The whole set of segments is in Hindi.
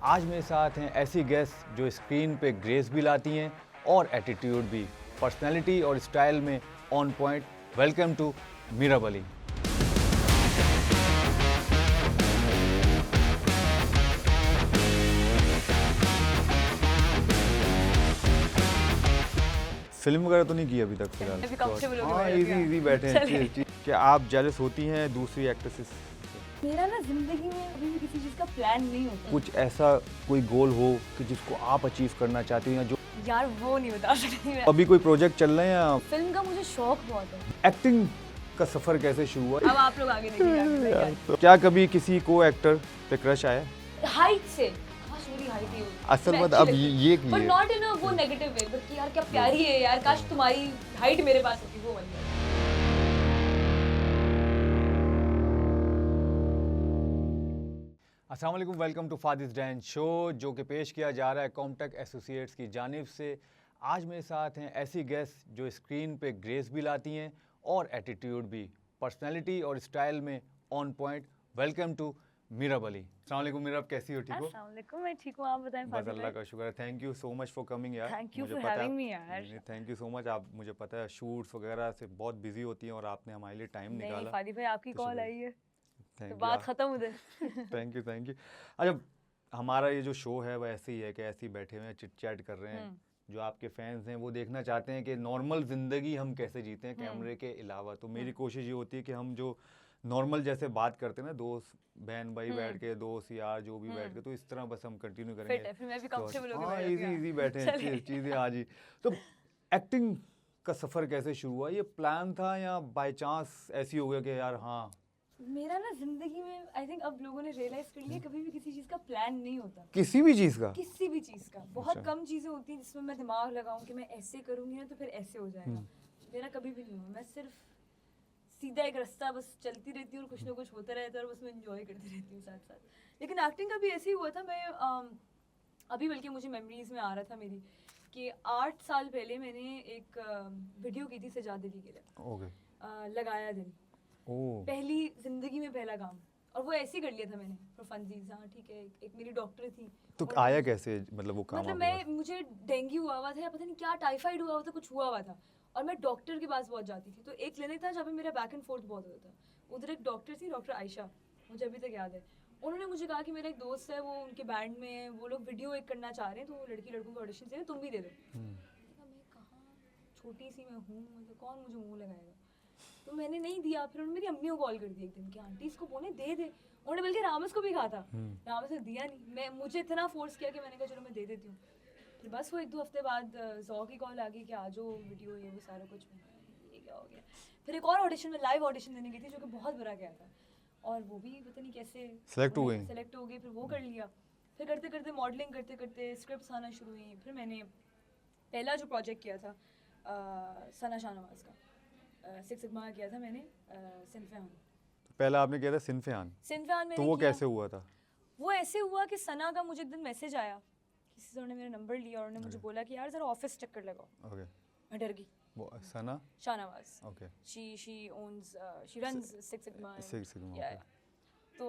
आज मेरे साथ हैं ऐसी गेस्ट जो स्क्रीन पे ग्रेस भी लाती हैं और एटीट्यूड भी, पर्सनैलिटी और स्टाइल में on point. Welcome to Meerab Ali. Film वगैरह तो नहीं की अभी तक फिलहाल? अभी comfortable हो गए हाँ, बैठ के, इजी बैठे हैं। चलिए। क्या आप जेलस होती हैं दूसरी एक्ट्रेसेस? मेरा ना जिंदगी में अभी भी किसी चीज का प्लान नहीं होता। कुछ ऐसा कोई गोल हो कि जिसको आप अचीव करना चाहती हैं, जो यार वो नहीं बता सकती मैं। अभी कोई प्रोजेक्ट चल रहे हैं या फिल्म का मुझे शौक बहुत है। एक्टिंग का सफर कैसे शुरू हुआ? अब आप लोग आगे देखिए। तो क्या कभी किसी को एक्टर पे क्रश आया? हाइट से काश मेरी हाइट ही होती। असल मैं बात अच्छी अब लगती। ये But not in a वो नेगेटिव वे, बट यार क्या प्यारी है यार, काश तुम्हारी हाइट मेरे पास होती, वो वाली। अस्सलाम वालेकुम, वेलकम टू फादिस डैन शो, जो कि पेश किया जा रहा है कॉम्टेक एसोसिएट्स की जानिब से। आज मेरे साथ हैं ऐसी गेस्ट जो स्क्रीन पे ग्रेस भी लाती हैं और एटीट्यूड भी, पर्सनैलिटी और स्टाइल में on point. Welcome to Meerab Ali. अस्सलाम वालेकुम मीरब, कैसी हो? ठीक हो? अस्सलाम वालेकुम, मैं ठीक हूँ, आप बताएं। बस अल्लाह का शुक्र है। Thank you so much for coming यार। Thank you मुझे for पता है having me यार। Thank you so much. आप मुझे पता है शूट्स वगैरह से बहुत बिजी होती हैं और आपने हमारे लिए टाइम नहीं निकाला। फादी भाई, आपकी तो कॉल शुक्रिया। आई है तो थैंक बात यू। खत्म उधर। Thank you thank you. अच्छा, हमारा ये जो शो है वो ऐसे ही है कि ऐसे ही बैठे हुए हैं, चिट चैट कर रहे हैं। जो आपके फैंस हैं वो देखना चाहते हैं कि नॉर्मल ज़िंदगी हम कैसे जीते हैं कैमरे के अलावा। तो मेरी कोशिश ये होती है कि हम जो नॉर्मल जैसे बात करते हैं ना, दोस्त बहन भाई बैठ के, दोस्त यार जो भी बैठ के, तो इस तरह बस हम कंटिन्यू फिट करेंगे। है, फिर मैं भी तो कंफर्टेबल हो हाँ, गई। इजी इजी बैठे चलिए। हैं, चीज़ें आज ही। तो एक्टिंग का सफ़र कैसे शुरू हुआ? ये प्लान था या बाय चांस ऐसी हो गया कि यार हाँ? मेरा ना जिंदगी में आई थिंक अब लोगों ने रियलाइज कर लिया, कभी भी किसी चीज का प्लान नहीं होता। किसी भी चीज़ का? किसी भी चीज का बहुत अच्छा। कम चीजें होती हैं जिसमें मैं दिमाग लगाऊं कि मैं ऐसे करूंगी ना तो फिर ऐसे हो जाएगा। मेरा कभी भी नहीं हुआ। मैं सिर्फ सीधा एक रास्ता बस चलती रहती हूँ और कुछ ना कुछ होता रहता है और बस मैं एंजॉय करती रहती हूँ साथ साथ। लेकिन एक्टिंग का भी ऐसे ही हुआ था। मैं अभी बल्कि मुझे मेमोरीज में आ रहा था मेरी कि 8 साल पहले मैंने एक वीडियो की थी सजाद अली के लिए। ओके। लगाया दिल, ओह। पहली जिंदगी में पहला काम, और वो ऐसे ही कर लिया था मैंने फॉर फनजीज। हाँ ठीक है, एक मेरी डॉक्टर थी। तो और आया मुझे- कैसे, मतलब वो काम मतलब आपके पास? मुझे डेंगू हुआ हुआ था या पता नहीं क्या, टाइफाइड हुआ हुआ था, कुछ हुआ हुआ था, और मैं डॉक्टर के पास बहुत जाती थी। तो एक क्लिनिक था जहाँ पे मेरा बैक एंड फोर्थ बहुत होता था। उधर एक डॉक्टर थी, डॉक्टर आयशा, मुझे अभी तक याद है। उन्होंने मुझे कहा कि मेरा एक दोस्त है, वो उनके बैंड में है, वो लोग वीडियो एक करना चाह रहे हैं, तो लड़की लड़कों को ऑडिशन दे रहे हैं, तुम भी दे दो। मैंने कहा मैं कहाँ, छोटी सी मैं हूँ, मतलब कौन मुझे मुँह लगाएगा। तो मैंने नहीं दिया। फिर उन्होंने मेरी अम्मी को कॉल कर दी एक दिन कि आंटी इसको बोले दे दे। उन्होंने बल्कि रामस को भी कहा था, रामस ने दिया नहीं। मैं मुझे इतना फोर्स किया कि मैंने कहा चलो मैं दे देती हूँ। फिर बस वो 1-2 हफ्ते बाद जौ की कॉल आ गई कि आ जाओ वीडियो ये वो सारा कुछ। ये क्या हो गया। फिर एक और ऑडिशन में लाइव ऑडिशन देने गई थी जो कि बहुत बुरा गया था, और वो भी पता नहीं कैसे सेलेक्ट हो गई? सेलेक्ट हो गई। फिर वो कर लिया। फिर करते करते मॉडलिंग करते करते स्क्रिप्ट्स आना शुरू हुई। फिर मैंने पहला जो प्रोजेक्ट किया था सना शाहनवाज का, सिक्स सिग्मा किया था मैंने, सिनफेहान। पहला आपने किया था सिनफेहान। सिनफेहान तो मैंने वो किया। कैसे हुआ था? वो ऐसे हुआ कि सना का मुझे एक दिन मैसेज आया, किसी से उन्होंने मेरा नंबर लिया और उन्होंने मुझे बोला कि यार जरा ऑफिस चक्कर लगाओ। ओके। मैं डर गई। वो Sana? Shahnawaz, okay. She owns, she runs six sigma. Six sigma, okay. तो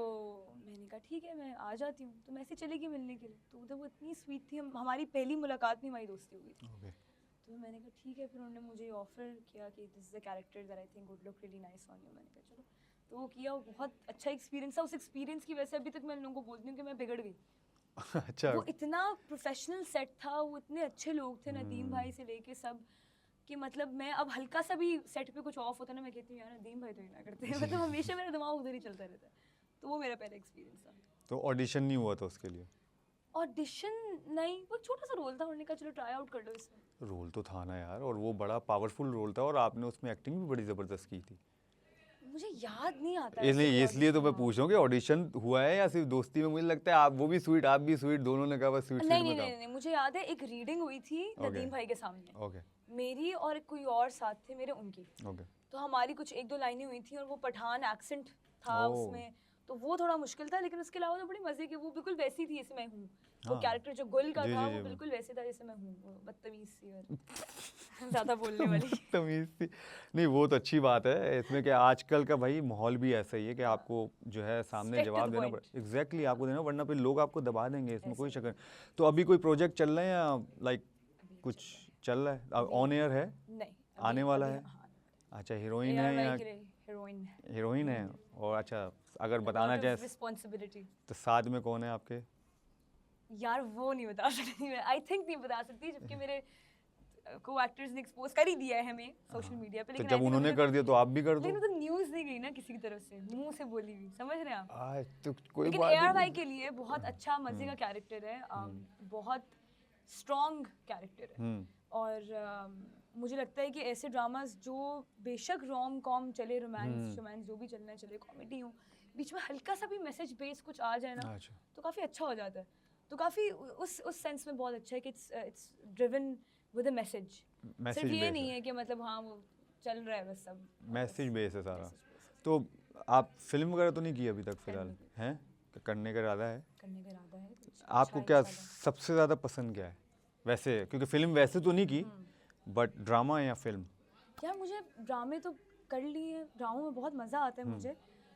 मैंने कहा ठीक है मैं आ जाती हूँ। तो मैं ऐसे चली गई मिलने के लिए। तो उधर वो इतनी स्वीट थी, हमारी पहली मुलाकात में हमारी दोस्ती हो गई थी। ओके। तो मैंने कहा ठीक है। फिर उन्होंने मुझे ऑफर किया कि this is a character that I think would look really nice on you. मैंने कहा चलो। तो वो किया, वो बहुत अच्छा एक्सपीरियंस था। उस एक्सपीरियंस की वजह से अभी तक मैं लोगों को बोलती हूँ कि मैं बिगड़ गई। अच्छा। वो इतना प्रोफेशनल सेट था, वो इतने अच्छे लोग थे, नदीम भाई से लेके सब, कि मतलब मैं अब हल्का सा भी सेट पे कुछ ऑफ होता ना, मैं कहती हूँ यार नदीम भाई तो ही ना करते हैं। मतलब हमेशा मेरा दिमाग उधर ही चलता रहता है। तो वो मेरा पहला एक्सपीरियंस था। तो ऑडिशन नहीं हुआ था उसके लिए? ऑडिशन नहीं, वो छोटा सा रोल था, उन्होंने कहा चलो ट्राई आउट कर लो इसमें। रोल तो था ना यार, और वो बड़ा पावरफुल रोल था, और आपने उसमें एक्टिंग भी बड़ी ज़बरदस्त की थी। मुझे याद नहीं आता इसलिए तो मैं पूछ रहा हूँ कि ऑडिशन हुआ है या सिर्फ दोस्ती में। मुझे लगता है आप वो भी स्वीट, आप भी स्वीट, दोनों ने कहा बस स्वीट नहीं स्वीट नहीं में नहीं, नहीं मुझे याद है एक रीडिंग हुई थी नदीम भाई के सामने, ओके मेरी और कोई और साथ थे मेरे, उनकी। ओके। तो हमारी कुछ 1-2 लाइनें हुई थी और वो पठान एक्सेंट था ओह। उसमें। तो वो थोड़ा मुश्किल था, लेकिन उसके अलावा तो बड़ी मजे की, वो बिल्कुल वैसी थी जैसे मैं हूँ। वो हाँ। कैरेक्टर जो गुल का जी, था जी, वो जी। बिल्कुल वैसे था जैसे मैं हूँ, वो बदतमीज सी और ज्यादा बोलने वाली। तमीज थी। नहीं वो तो अच्छी बात है इसमें कि आजकल का भाई माहौल भी ऐसा ही है कि हाँ। आपको जो है सामने Straight to जवाब the देना point. पड़े, एग्जैक्टली आपको देना, वरना फिर लोग आपको दबा देंगे, इसमें कोई ऐसे शक नहीं। तो अभी कोई प्रोजेक्ट चल रहे हैं या लाइक अभी कुछ चल रहा चल रहा है, अभी- ऑन एयर है, नहीं आने वाला है? हाँ, अच्छा हीरोइन है ARY या के लिए हीरोइन है। हीरोइन है? और अच्छा अगर बताना चाहे रिस्पॉन्सिबिलिटी, तो साथ में कौन है आपके? यार वो नहीं बता सकती मैं, आई थिंक नहीं बता सकती, जबकि मेरे को एक्टर्स ने एक्सपोज कर ही दिया है हमें सोशल मीडिया पे, तो लेकिन जब उन्होंने कर दिया तो आप भी कर दो। लेकिन वो तो न्यूज़ नहीं गई ना किसी की तरफ से, मुंह से बोली हुई, समझ रहे हैं आप? आज तो कोई लेकिन बात ARY नहीं। के लिए बहुत अच्छा मजे का कैरेक्टर है, बहुत स्ट्रॉन्ग कैरेक्टर है, और मुझे लगता है कि ऐसे ड्रामास जो बेशक रोम कॉम चले, रोमांस जो भी चलना चले, कॉमेडी हो, बीच में हल्का सा भी मैसेज बेस कुछ आ जाए ना, अच्छा तो काफ़ी अच्छा हो जाता है। तो काफ़ी उस सेंस में बहुत अच्छा है कि it's driven with a message, सिर्फ मैसेज ये बेस नहीं है, है कि मतलब हाँ वो चल रहा है बस सब, मैसेज बेस है सारा। message base है। तो आप फिल्म वगैरह तो नहीं की अभी तक फिल्म फिलहाल? नहीं की। हैं करने का इरादा है? करने का इरादा है कुछ आपको अच्छा क्या इंशाल्लाह। सबसे ज़्यादा पसंद क्या है वैसे, क्योंकि फिल्म वैसे तो नहीं की, बट ड्रामा या फिल्म? यार मुझे ड्रामे तो कर लिए, ड्रामों में बहुत मज़ा आता है मुझे,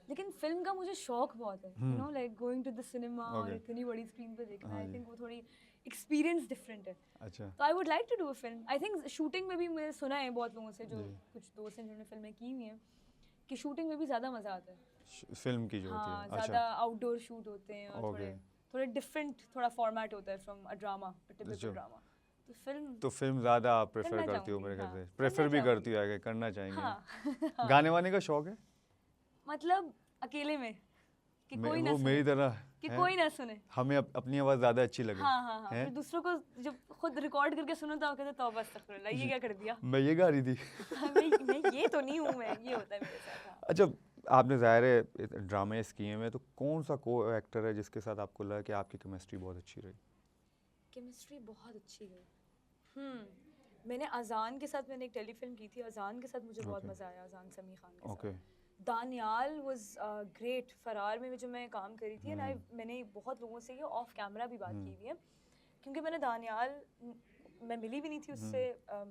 लेकिन फिल्म का मुझे शौक बहुत है, you know like going to the cinema और Okay. इतनी बड़ी स्क्रीन पे देखना, हाँ आई जी। थिंक वो थोड़ी एक्सपीरियंस डिफरेंट है। अच्छा तो I would like to do a film, I think shooting में भी मैंने सुना है बहुत लोगों से, जो जी। कुछ दोस्त हैं जिन्होंने फिल्में की हुई हैं, कि शूटिंग में भी ज़्यादा मज़ा आता है। फिल्म की जो होती हाँ, है। ज़्यादा अच्छा आउटडोर शूट होते हैं और Okay. थोड़े डिफरेंट थोड़ा फॉर्मेट होता है फ्रॉम अ ड्रामा, टिपिकल अच्छा। ड्रामा। तो फिल्म तो फिल्म ज़्यादा आप प्रेफर करना करती हो मेरे चाहूँगी, ख्याल हाँ, से, प्रेफर करना भी चाहूँगी। करती हो आगे, करना चाहेंगे। हाँ गाने वाने का शौक है? मतलब अकेले में कि कोई ना वो सुने, मेरी तरह कि है? कोई ना सुने। हमें अपनी आवाज़ ज़्यादा अच्छी लगे। हाँ, हैं? फिर दूसरों को जब खुद रिकॉर्ड करके सुनो तो कहते तौबा अस्तगफिरुल्लाह, ये क्या कर दिया। मैं ये गा रही थी। मैं ये तो नहीं हूँ मैं, ये होता है मेरे साथ। हाँ। अच्छा आपने ज़ाहिर है ड्रामे किए में, तो कौन सा को एक्टर है जिसके साथ आपको लगा कि आपकी केमिस्ट्री बहुत अच्छी रही? केमिस्ट्री बहुत अच्छी है। मैंने अजान के साथ मैंने एक टेलीफिल्म की थी, अजान के साथ मुझे बहुत Okay. मज़ा आया, अजान समी खान के ओके साथ। दानियाल वाज ग्रेट, फरार में जो मैं काम करी थी, एंड मैंने बहुत लोगों से ये ऑफ कैमरा भी बात की हुई है, क्योंकि मैंने दानियाल, मैं मिली भी नहीं थी उससे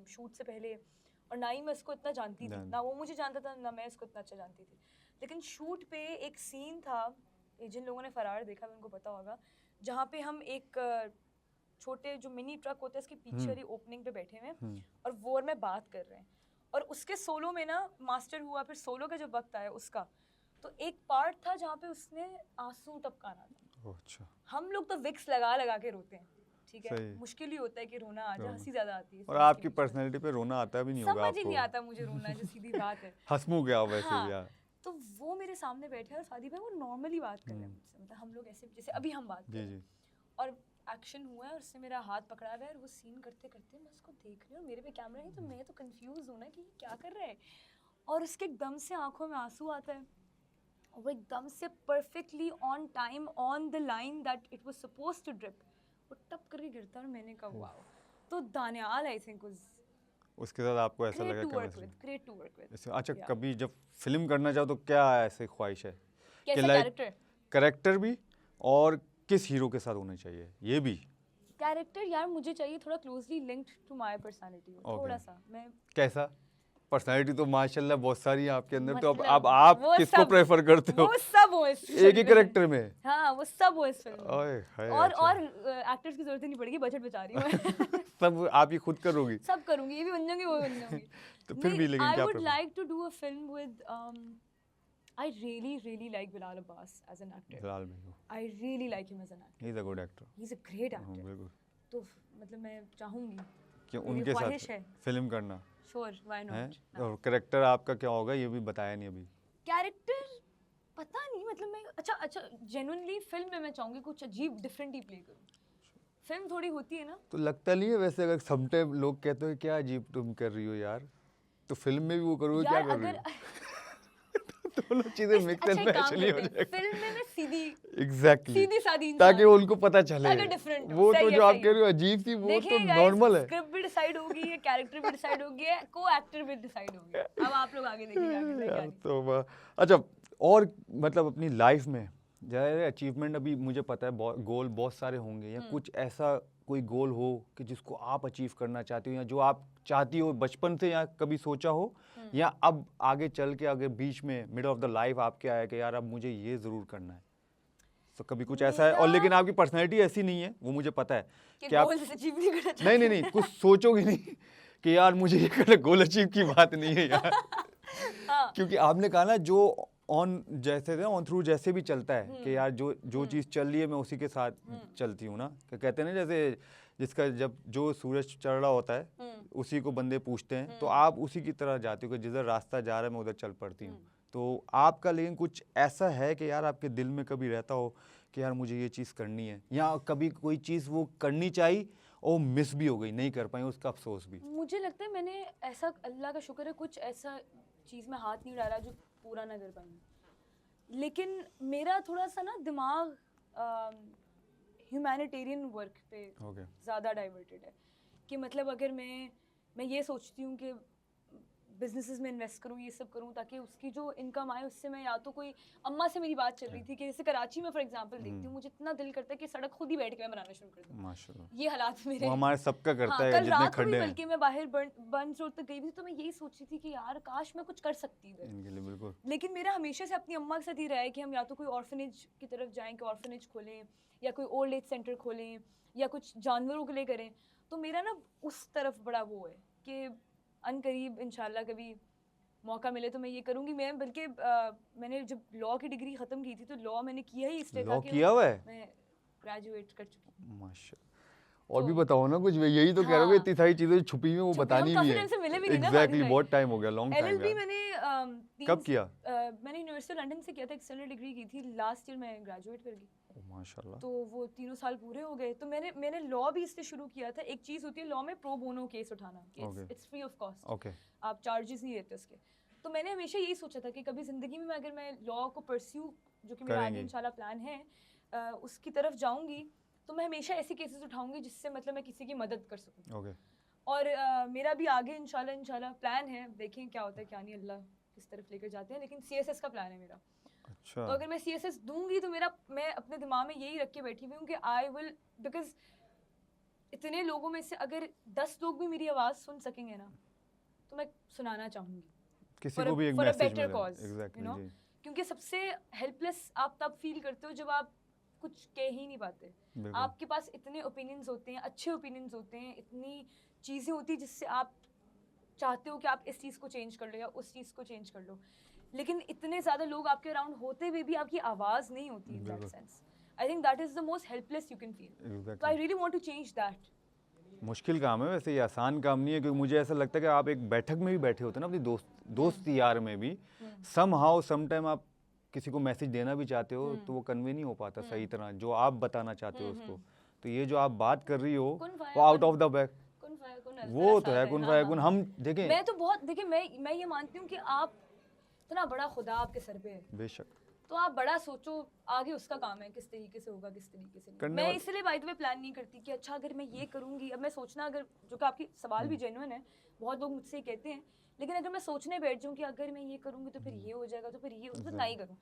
शूट से पहले, और ना ही मैं उसको इतना जानती थी, ना वो मुझे जानता था, ना मैं इसको इतना अच्छा जानती थी। लेकिन शूट पे एक सीन था, जिन लोगों ने फरार देखा उनको पता होगा, जहाँ पे हम एक छोटे जो मिनी ट्रक होता है उसके पीछे वाली ओपनिंग पे बैठे हुए हैं और वो और मैं बात कर रहे हैं, और उसके सोलो में ना मास्टर हुआ, फिर सोलो का जब वक्त आया उसका, तो एक पार्ट था जहाँ पे उसने आंसू टपकाना था। अच्छा हम लोग तो विक्स लगा लगा के रोते हैं, ठीक है, सही। मुश्किल ही होता है कि रोना आ जाए, हंसी ज्यादा आती है और इसके आपकी बीच में। पर्सनैलिटी पे रोना आता भी नहीं होगा समझ ही आपको। नहीं आता मुझे रोना, जो सीधी बात है। हंसमुख क्या वैसे हाँ, भी यार। तो वो मेरे सामने बैठे और सादी भाई वो नॉर्मली बात कर रहे हैं मुझसे, मतलब हम लोग ऐसे जैसे अभी हम बात कर रहे जी हैं, जी और एक्शन हुआ है और उसने मेरा हाथ पकड़ा हुआ है और वो सीन करते करते मैं उसको देख रही हूँ और मेरे पे कैमरा है, तो मैं तो कंफ्यूज हूँ ना कि ये क्या कर रहा है, और उसके एकदम से आंखों में आंसू आता है, और वो एकदम से perfectly on time on the line that it was supposed to drip, वो टप करके गिरता है और मैंने कहा वाओ। तो दानियाल आई थिंक वाज उसके साथ आपको ऐसा ग्रेट लगा to work chemistry? With, great to work with. अच्छा Yeah. कभी जब फिल्म करना चाहो तो क्या ऐसे ख्वाहिश है कि कैसा लाइक कैरेक्टर? कैरेक्टर भी, और किस हीरो के साथ होना चाहिए ये भी? कैरेक्टर यार मुझे चाहिए थोड़ा closely linked to my personality, थोड़ा सा। मैं कैसा? पर्सनालिटी तो माशाल्लाह बहुत सारी है आपके अंदर, तो अब मतलब आप वो किसको सब- प्रेफर करते हो? वो सब हो इस एक ही फिल्म में। कैरेक्टर में? हाँ, वो सब हो इस फिल्म में। ओए हाय, और अच्छा। और एक्टर्स की जरूरत ही नहीं पड़ेगी, बजट बचा रही हूँ मैं। सब आप ही खुद करोगी? सब करूंगी, ये भी बन जाऊंगी, वो भी बन जाऊंगी। तो फिर भी लेकिन आई क्या would prefer? Like to do a film with I really like Bilal Abbas as an actor. फिलहाल में I really like him as an actor. He is a good actor. He's a great actor. बिल्कुल तो मतलब मैं चाहूंगी कि मेरी उनके ख्वाहिश साथ है। फिल्म करना Sure, why है। not? और कैरेक्टर आपका क्या होगा ये भी बताया नहीं अभी? कैरेक्टर पता नहीं, मतलब मैं अच्छा जेन्युइनली फिल्म में मैं चाहूंगी कुछ अजीब डिफरेंट ही प्ले करूं। फिल्म थोड़ी होती है ना, तो लगता नहीं है वैसे, अगर समटाइम लोग कहते हो क्या अजीब तुम कर रही हो यार, तो फिल्म में भी वो करोगे क्या यार कर रही अगर हो? दोनों चीजें मिक्स एंड मैच नहीं हो जाएगी। फिल्म में मैं सीधी एग्जैक्टली सीधी सादी ताकि उनको पता चले। ताकि different हो, वो सही तो है, जो आप सही कह रहे हो है। अजीब सी, वो तो देखिए नॉर्मल है। स्क्रिप्ट भी डिसाइड होगी है, कैरेक्टर भी डिसाइड हो गया है, को एक्टर भी डिसाइड हो गया। अब आप लोग आगे देखिए क्या करना है, क्या यार नहीं। तो अच्छा और मतलब अपनी लाइफ में ज़्यादा अचीवमेंट अभी मुझे पता है गोल बहुत सारे होंगे, या कुछ ऐसा कोई गोल हो कि जिसको आप अचीव करना चाहते हो, या जो आप चाहती हो बचपन से या कभी सोचा हो, या अब आगे चल के अगर बीच में मिड ऑफ द लाइफ आपके आया कि यार अब मुझे ये ज़रूर करना है, तो कभी कुछ ऐसा है? और लेकिन आपकी पर्सनैलिटी ऐसी नहीं है, वो मुझे पता है कि आप अचीव नहीं करना चाहते। नहीं कुछ सोचोगे नहीं कि यार मुझे ये करना, गोल अचीव की बात नहीं है यार। हाँ। क्योंकि आपने कहा ना जो ऑन जैसे थे ऑन थ्रू जैसे भी चलता है कि यार जो चीज़ चल रही है मैं उसी के साथ चलती हूँ ना, कहते हैं ना जैसे जिसका जब जो सूरज चढ़ रहा होता है उसी को बंदे पूछते हैं, तो आप उसी की तरह जाती हो कि जिधर रास्ता जा रहा है मैं उधर चल पड़ती हूँ। तो आपका लेकिन कुछ ऐसा है कि यार आपके दिल में कभी रहता हो कि यार मुझे ये चीज़ करनी है, या कभी कोई चीज़ वो करनी चाहिए और मिस भी हो गई, नहीं कर पाई, उसका अफसोस भी? मुझे लगता है मैंने ऐसा, अल्लाह का शुक्र है, कुछ ऐसा चीज़ में हाथ नहीं डाला जो पूरा ना कर पाई। लेकिन मेरा थोड़ा सा ना दिमाग ह्यूमैनिटेरियन वर्क पे ज़्यादा डाइवर्टेड है। कि मतलब अगर मैं ये सोचती हूँ कि बिजनेसेस में इन्वेस्ट करूँ, ये सब करूँ, ताकि उसकी जो इनकम आए उससे मैं या तो कोई, अम्मा से मेरी बात चल रही थी कि जैसे कराची में फॉर एग्जांपल देखती हूँ, मुझे इतना दिल करता है कि सड़क खुद ही बैठ के मैं बनाना शुरू कर दूँ। माशाल्लाह, ये हालात मेरे, वो हमारे सबका करता है, कल जितने रात को भी खड्डे हैं बल्कि मैं बाहर बंद रोड तक गई थी, तो मैं यही सोच रही थी कि यार काश मैं कुछ कर सकती इधर इनके लिए। बिल्कुल। लेकिन मेरा हमेशा से अपनी अम्मा के साथ ही रहा है कि हम या तो कोई ऑर्फनेज की तरफ जाएं कि ऑर्फनेज खोलें, या कोई ओल्ड एज सेंटर खोलें, या कुछ जानवरों के लिए करें। तो मेरा ना उस तरफ बड़ा वो है कि अनकरीब इंशाल्लाह कभी मौका मिले तो मैं ये करूँगी। मैं बल्कि मैंने जब लॉ की डिग्री ख़त्म की थी तो लॉ मैंने किया ही इसलिए था कि किया हुआ है, मैं ग्रेजुएट कर चुकी हूँ। माशाल्लाह। और भी बताओ ना कुछ, यही तो कह रहा हूँ, इतनी सारी चीजें छुपी हुई हैं, वो बतानी भी है। एग्जैक्टली, बहुत टाइम हो गया, लॉन्ग टाइम। LLB मैंने कब किया? मैंने यूनिवर्सिटी लंदन से किया था, एक्सटर्नल डिग्री की थी, लास्ट ईयर मैं ग्रेजुएट कर गई। माशाल्लाह। तो वो 3 साल पूरे हो गए। तो मैंने लॉ भी इसलिए शुरू किया था। एक चीज़ होती है लॉ में, प्रो बोनो केस उठाना, इट्स फ्री ऑफ कॉस्ट, आप चार्जेस नहीं लेते उसके। तो मैंने हमेशा यही सोचा था कि कभी ज़िंदगी में अगर मैं लॉ को परस्यू, जो कि मेरा आगे इंशाल्लाह प्लान है, उसकी तरफ जाऊंगी, तो मैं हमेशा ऐसे केसेस उठाऊंगी जिससे मतलब मैं किसी की मदद कर सकूं। और मेरा भी आगे इंशाल्लाह प्लान है, देखें क्या होता है क्या नहीं, अल्लाह किस तरफ लेकर जाते हैं, लेकिन CSS का प्लान है मेरा। अच्छा। तो अगर मैं CSS दूंगी तो मैं अपने दिमाग में यही रख के बैठी हुई हूँ कि आई विल, बिकॉज इतने लोगों में से अगर 10 लोग भी मेरी आवाज़ सुन सकेंगे ना, तो मैं सुनाना चाहूँगी किसी को भी एक message better cause, you know. क्योंकि सबसे हेल्पलेस आप तब फील करते हो जब आप कुछ कह ही नहीं पाते। आपके पास इतने ओपिनियंस होते हैं, अच्छे ओपिनियंस होते हैं, इतनी चीज़ें होती हैं जिससे आप चाहते हो कि आप इस चीज़ को चेंज कर लो या उस चीज़ को चेंज कर लो, लेकिन इतने ज़्यादा लोग आपके अराउंड होते हुए भी आपकी आवाज़ नहीं होती। In that sense I think that is the most helpless you can feel. So I really want to change that. मुश्किल काम है वैसे, ये आसान काम नहीं है, क्योंकि मुझे ऐसा लगता है कि आप एक बैठक में भी बैठे होते हैं ना अपनी दोस्त यार में भी, समहाउ समटाइम आप किसी को मैसेज देना भी चाहते हो तो वो कन्वे नहीं हो पाता सही तरह जो आप बताना चाहते हो उसको। तो ये जो आप बात कर रही हो वो आउट ऑफ द बैक, वो तो है कुन फायकुन। हम देखें, मैं तो बहुत देखिए, मैं ये मानती हूँ कि आप इतना बड़ा खुदा आपके सर पे है, बेशक, तो आप बड़ा सोचो, आगे उसका काम है किस तरीके से होगा किस तरीके से नहीं। मैं इसलिए बाय द वे प्लान नहीं करती कि अच्छा अगर मैं ये करूंगी, अब मैं सोचना, अगर जो कि आपकी सवाल भी जेन्युइन है, बहुत लोग मुझसे कहते हैं, लेकिन अगर मैं सोचने बैठ जाऊँ कि अगर मैं ये करूंगी तो फिर ये हो जाएगा, तो फिर ये तो नहीं करूँ,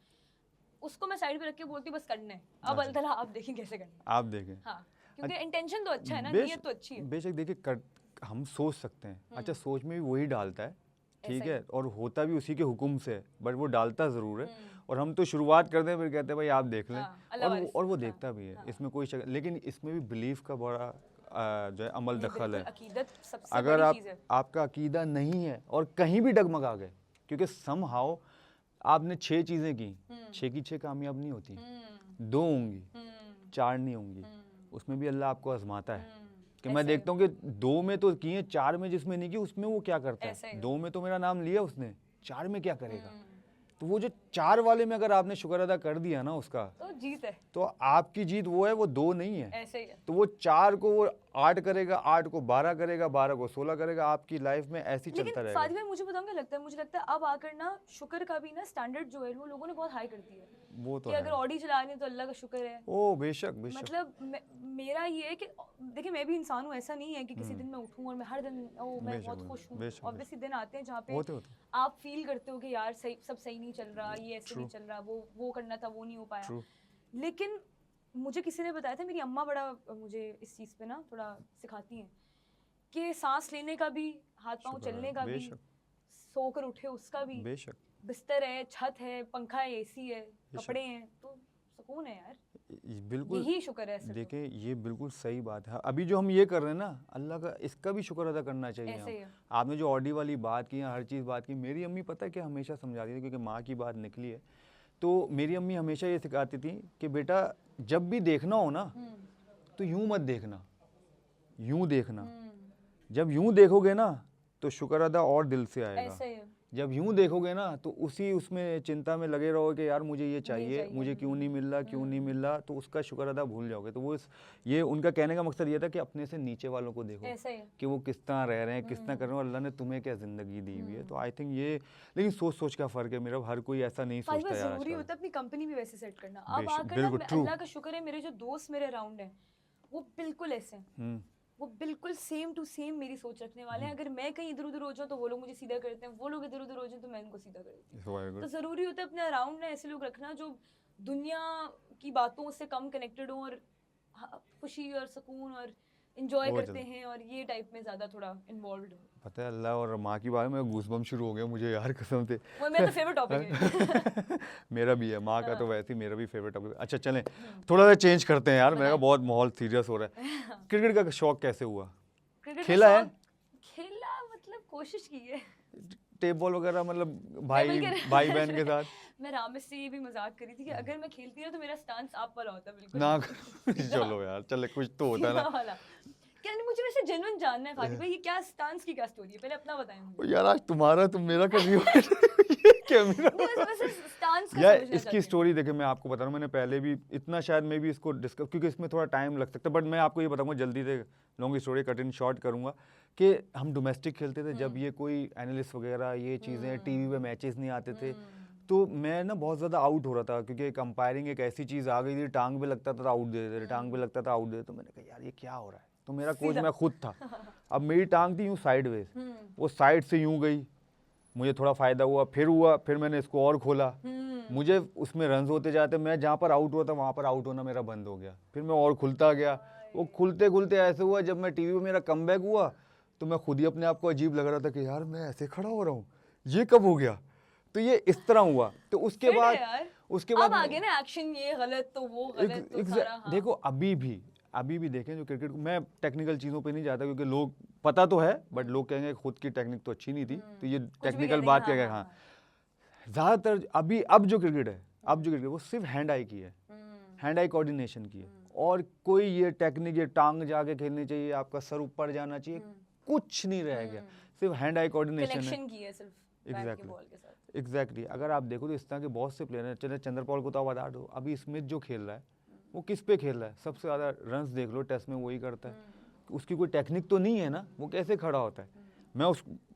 उसको मैं साइड पे रख के बोलती हूँ बस करना है, अब अल्लाह ताला आप देखें कैसे करना है, आप देखें। हाँ, क्योंकि इंटेंशन तो अच्छा है ना, नीयत तो अच्छी है। बेशक देखिए, हम सोच सकते हैं, अच्छा सोच में भी वही डालता है, ठीक है, और होता भी उसी के हुक्म से, बट वो डालता ज़रूर है, और हम तो शुरुआत करते हैं फिर कहते हैं भाई आप देख लें, और वो देखता भी है, इसमें कोई शक। लेकिन इसमें भी बिलीफ का बड़ा जो है अमल दखल है। अगर आपका अकीदा नहीं है और कहीं भी डगमगा गए, क्योंकि समहाउ आपने 6 चीज़ें की, 6 की 6 कामयाब नहीं होती, 2 होंगी, 4 नहीं होंगी, उसमें भी अल्लाह आपको आजमाता है। कि मैं देखता हूँ कि 2 में तो की है, 4 में जिसमें नहीं की उसमें वो क्या करता है, 2 में तो मेरा नाम लिया उसने, 4 में क्या करेगा। तो वो जो 4 वाले में अगर आपने शुक्र अदा कर दिया ना उसका, तो जीत है, तो आपकी जीत वो है, वो 2 नहीं है। ऐसे ही है। तो वो 4 को वो 8 करेगा, 8 को 12 करेगा, 12 को 16 करेगा, आपकी लाइफ में ऐसे ही चलता लेकिन रहेगा। फातिमा मुझे बताऊँ क्या लगता है, मुझे लगता है अब आकर ना शुक्र का भी ना स्टैंडर्ड जो है वो लोगों ने बहुत हाई कर दिया है वो तो कि है। अगर ऑडी चला रही है तो अल्लाह का शुक्र है। ओ बेशक बेशक। मतलब मेरा ये है कि देखिए मैं भी इंसान हूँ, ऐसा नहीं है कि किसी दिन मैं उठूँ और मैं हर दिन मैं बेशक, बहुत खुश हूँ। बेशक, ऑब्वियसली दिन आते हैं जहाँ पे होते होते आप फील करते हो कि यार सही सब सही नहीं चल रहा, ये ऐसे नहीं चल रहा, वो करना था वो नहीं हो पाया। ट्रू। लेकिन मुझे किसी ने बताया था, मेरी अम्मा बड़ा मुझे इस चीज़ पे ना थोड़ा सिखाती हैं कि सांस लेने का भी, हाथ पाँव चलने का भी, बेशक सोकर उठे उसका भी, बेशक। बिस्तर है, छत है, पंखा है, एसी है, कपड़े हैं, तो सुकून है यार। बिल्कुल यही शुक्र है सिर्फ। देखिए ये बिल्कुल सही बात है। अभी जो हम ये कर रहे हैं ना, अल्लाह का इसका भी शुक्र अदा करना चाहिए ऐसे ही हम। है। आपने जो ऑडी वाली बात की, हर चीज़ बात की, मेरी अम्मी पता है कि हमेशा समझाती थी, क्योंकि माँ की बात निकली है, तो मेरी अम्मी हमेशा ये सिखाती थी कि बेटा जब भी देखना हो ना तो यूं मत देखना, यूं देखना। जब यूं देखोगे ना तो शुक्र अदा और दिल से आएगा। ऐसे ही है। जब यूं देखोगे ना तो उसी उसमें चिंता में लगे रहोगे कि यार मुझे ये चाहिए, चाहिए। मुझे क्यों नहीं मिल रहा, क्यों नहीं मिल रहा, तो उसका शुक्र अदा भूल जाओगे। तो वो ये उनका कहने का मकसद ये था कि अपने से नीचे वालों को देखो ऐसे ही। कि वो किस तरह रह रहे हैं, किस तरह कर रहे हैं, और अल्लाह ने तुम्हें क्या ज़िंदगी दी हुई है। तो आई थिंक ये, लेकिन सोच सोच का फ़र्क है मेरा, हर कोई ऐसा नहीं फातिमा सोचता यार जरूरी आजकल। होता है अपनी कंपनी भी वैसे सेट करना। अब बेशक, आकर ना बिल्कुल, true। अल्लाह का शुक्र है मेरे जो दोस्त मेरे अराउंड हैं वो बिल्कुल ऐसे हैं, वो बिल्कुल सेम टू सेम मेरी सोच रखने वाले हैं। अगर मैं कहीं इधर उधर हो जाऊँ तो वो लोग मुझे सीधा करते हैं, वो लोग इधर उधर हो जाए तो मैं इनको सीधा कर देती हूँ। Very तो good। ज़रूरी होता है अपने अराउंड ना ऐसे लोग रखना जो दुनिया की बातों से कम कनेक्टेड हो और खुशी और सुकून और इंजॉय वो करते हैं और ये टाइप में ज़्यादा थोड़ा इन्वॉल्व हो। पता है अल्लाह और माँ की बात में गूज़बम्प शुरू हो गया मुझे यार, कसम से। वो मेरा तो फेवरेट टॉपिक है। मेरा भी है, माँ का तो वैसे ही मेरा भी फेवरेट टॉपिक। अच्छा चलें थोड़ा सा चेंज करते हैं यार, मेरा बहुत माहौल सीरियस हो रहा है। क्रिकेट का शौक कैसे हुआ? क्रिकेट खेला है? खेला मतलब कोशिश की है। टेप बॉल वगैरह, मतलब मैं भाई बल्कि- भाई बहन के साथ? मैं रामेश से ये भी मजाक करी थी कि अगर मैं खेलती ना तो मेरा स्टांस आप वाला होता बिल्कुल ना चलो यार, चले कुछ तो होता है सीधा ना। वाला। क्या नहीं, मुझे वैसे जेन्युइन जानना है फातिमा भाई, ये क्या स्टांस की क्या स्टोरी है, पहले अपना बताएं मुझे। यार आज तुम्हारा तुम मेरा कर रही हो ये क्या मेरा नहीं, वैसे स्टांस का यार समझना इसकी चाहती हूँ। स्टोरी देखे, मैं आपको बता रहा हूँ, मैंने पहले भी इतना शायद मैं भी इसको डिस्कस, क्योंकि इसमें थोड़ा टाइम लग सकता है, बट मैं आपको ये बताऊंगा जल्दी से, long story cut in short करूंगा कि हम डोमेस्टिक खेलते थे जब ये कोई एनालिस्ट वगैरह ये चीज़ें टीवी पे मैचेस नहीं आते थे, तो मैं ना बहुत ज़्यादा आउट हो रहा था, क्योंकि कंपायरिंग एक ऐसी चीज़ आ गई थी, टांग पे लगता था आउट दे देते, टांग पे लगता था आउट दे देते, तो मैंने कहा यार ये क्या हो रहा है। तो मेरा कोच मैं खुद था। अब मेरी टांग थी यूँ साइडवेज, वो साइड से यूँ गई, मुझे थोड़ा फ़ायदा हुआ, फिर मैंने इसको और खोला, मुझे उसमें रन्स होते जाते, मैं जहाँ पर आउट हुआ था वहाँ पर आउट होना मेरा बंद हो गया, फिर मैं और खुलता गया, वो खुलते खुलते ऐसे हुआ जब मैं टीवी पे मेरा कमबैक हुआ तो मैं खुद ही अपने आप को अजीब लग रहा था कि यार मैं ऐसे खड़ा हो रहा हूँ, ये कब हो गया। तो ये इस तरह हुआ। तो उसके फिर बाद यार, उसके अब बाद आगे ना एक्शन ये गलत तो वो गलत तो सारा, हाँ। देखो अभी भी देखें जो क्रिकेट, मैं टेक्निकल चीज़ों पे नहीं जाता क्योंकि लोग पता तो है बट लोग कहेंगे खुद की टेक्निक तो अच्छी नहीं थी, तो ये टेक्निकल बात क्या है। हाँ ज़्यादातर अब जो क्रिकेट है वो सिर्फ हैंड आई की है, हैंड आई कोऑर्डिनेशन की है, और कोई ये टेक्निक, ये टांग जाके खेलनी चाहिए, आपका सर ऊपर जाना चाहिए, कुछ नहीं रह गया, सिर्फ हैंड आई कोऑर्डिनेशन है। कनेक्शन की है सिर्फ बैट के बॉल के साथ। एग्जैक्टली। अगर आप देखो तो इस तरह के बहुत से प्लेयर हैं, चले चंद्रपॉल को तो आप बता दो, अभी स्मिथ जो खेल रहा है वो किस पे खेल रहा है, सबसे ज़्यादा रन्स देख लो टेस्ट में वही करता है, उसकी कोई टेक्निक तो नहीं है ना, वो कैसे खड़ा होता है। मैं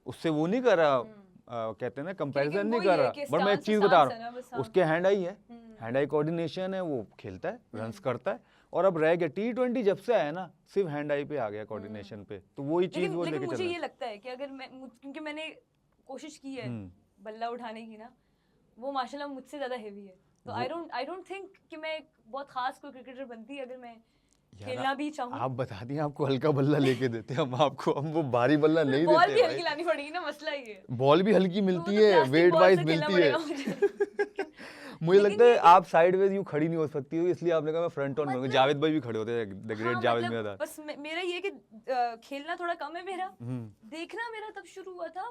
उससे वो नहीं कर रहा, कहते हैं ना कंपैरिजन नहीं कर रहा, बट मैं एक चीज़ बता रहा हूँ, उसके हैंड आई है, हैंड आई कोऑर्डिनेशन है, वो खेलता है, रन्स करता है, और अब रह गया T20 जब से आया ना सिर्फ हैंड आई पे आ गया कोऑर्डिनेशन पे, तो वही चीज़ वो लेके चल मुझे रहा ये है। लगता है कि अगर मैं, क्योंकि मैंने कोशिश की है बल्ला उठाने की ना, वो माशाल्लाह मुझसे ज़्यादा हेवी है, तो आई डोंट थिंक कि मैं बहुत खास कोई क्रिकेटर बनती अगर मैं खेलना भी चाहूँ। आप बता दिए आपको हल्का बल्ला लेके देते हैं हम वो भारी बल्ला नहीं बॉल देते भी भाई। हल्की लानी पड़ेगी ना, मसला ये है। बॉल भी हल्की तो मिलती वो तो है, प्लास्टिक वेट बॉल वाइज से खेलना मिलती है। पड़ेगा मुझे। मुझे लेकिन लगता है ये- आप साइडवेज यूं खड़ी नहीं हो सकती हो, इसलिए आपने कहा मैं फ्रंट ऑन करूंगा। जावेद भाई भी खड़े होते हैं, द ग्रेट हाँ, जावेद मतलब मियादाद। बस मेरा ये कि खेलना थोड़ा कम है मेरा, देखना मेरा तब शुरू हुआ था।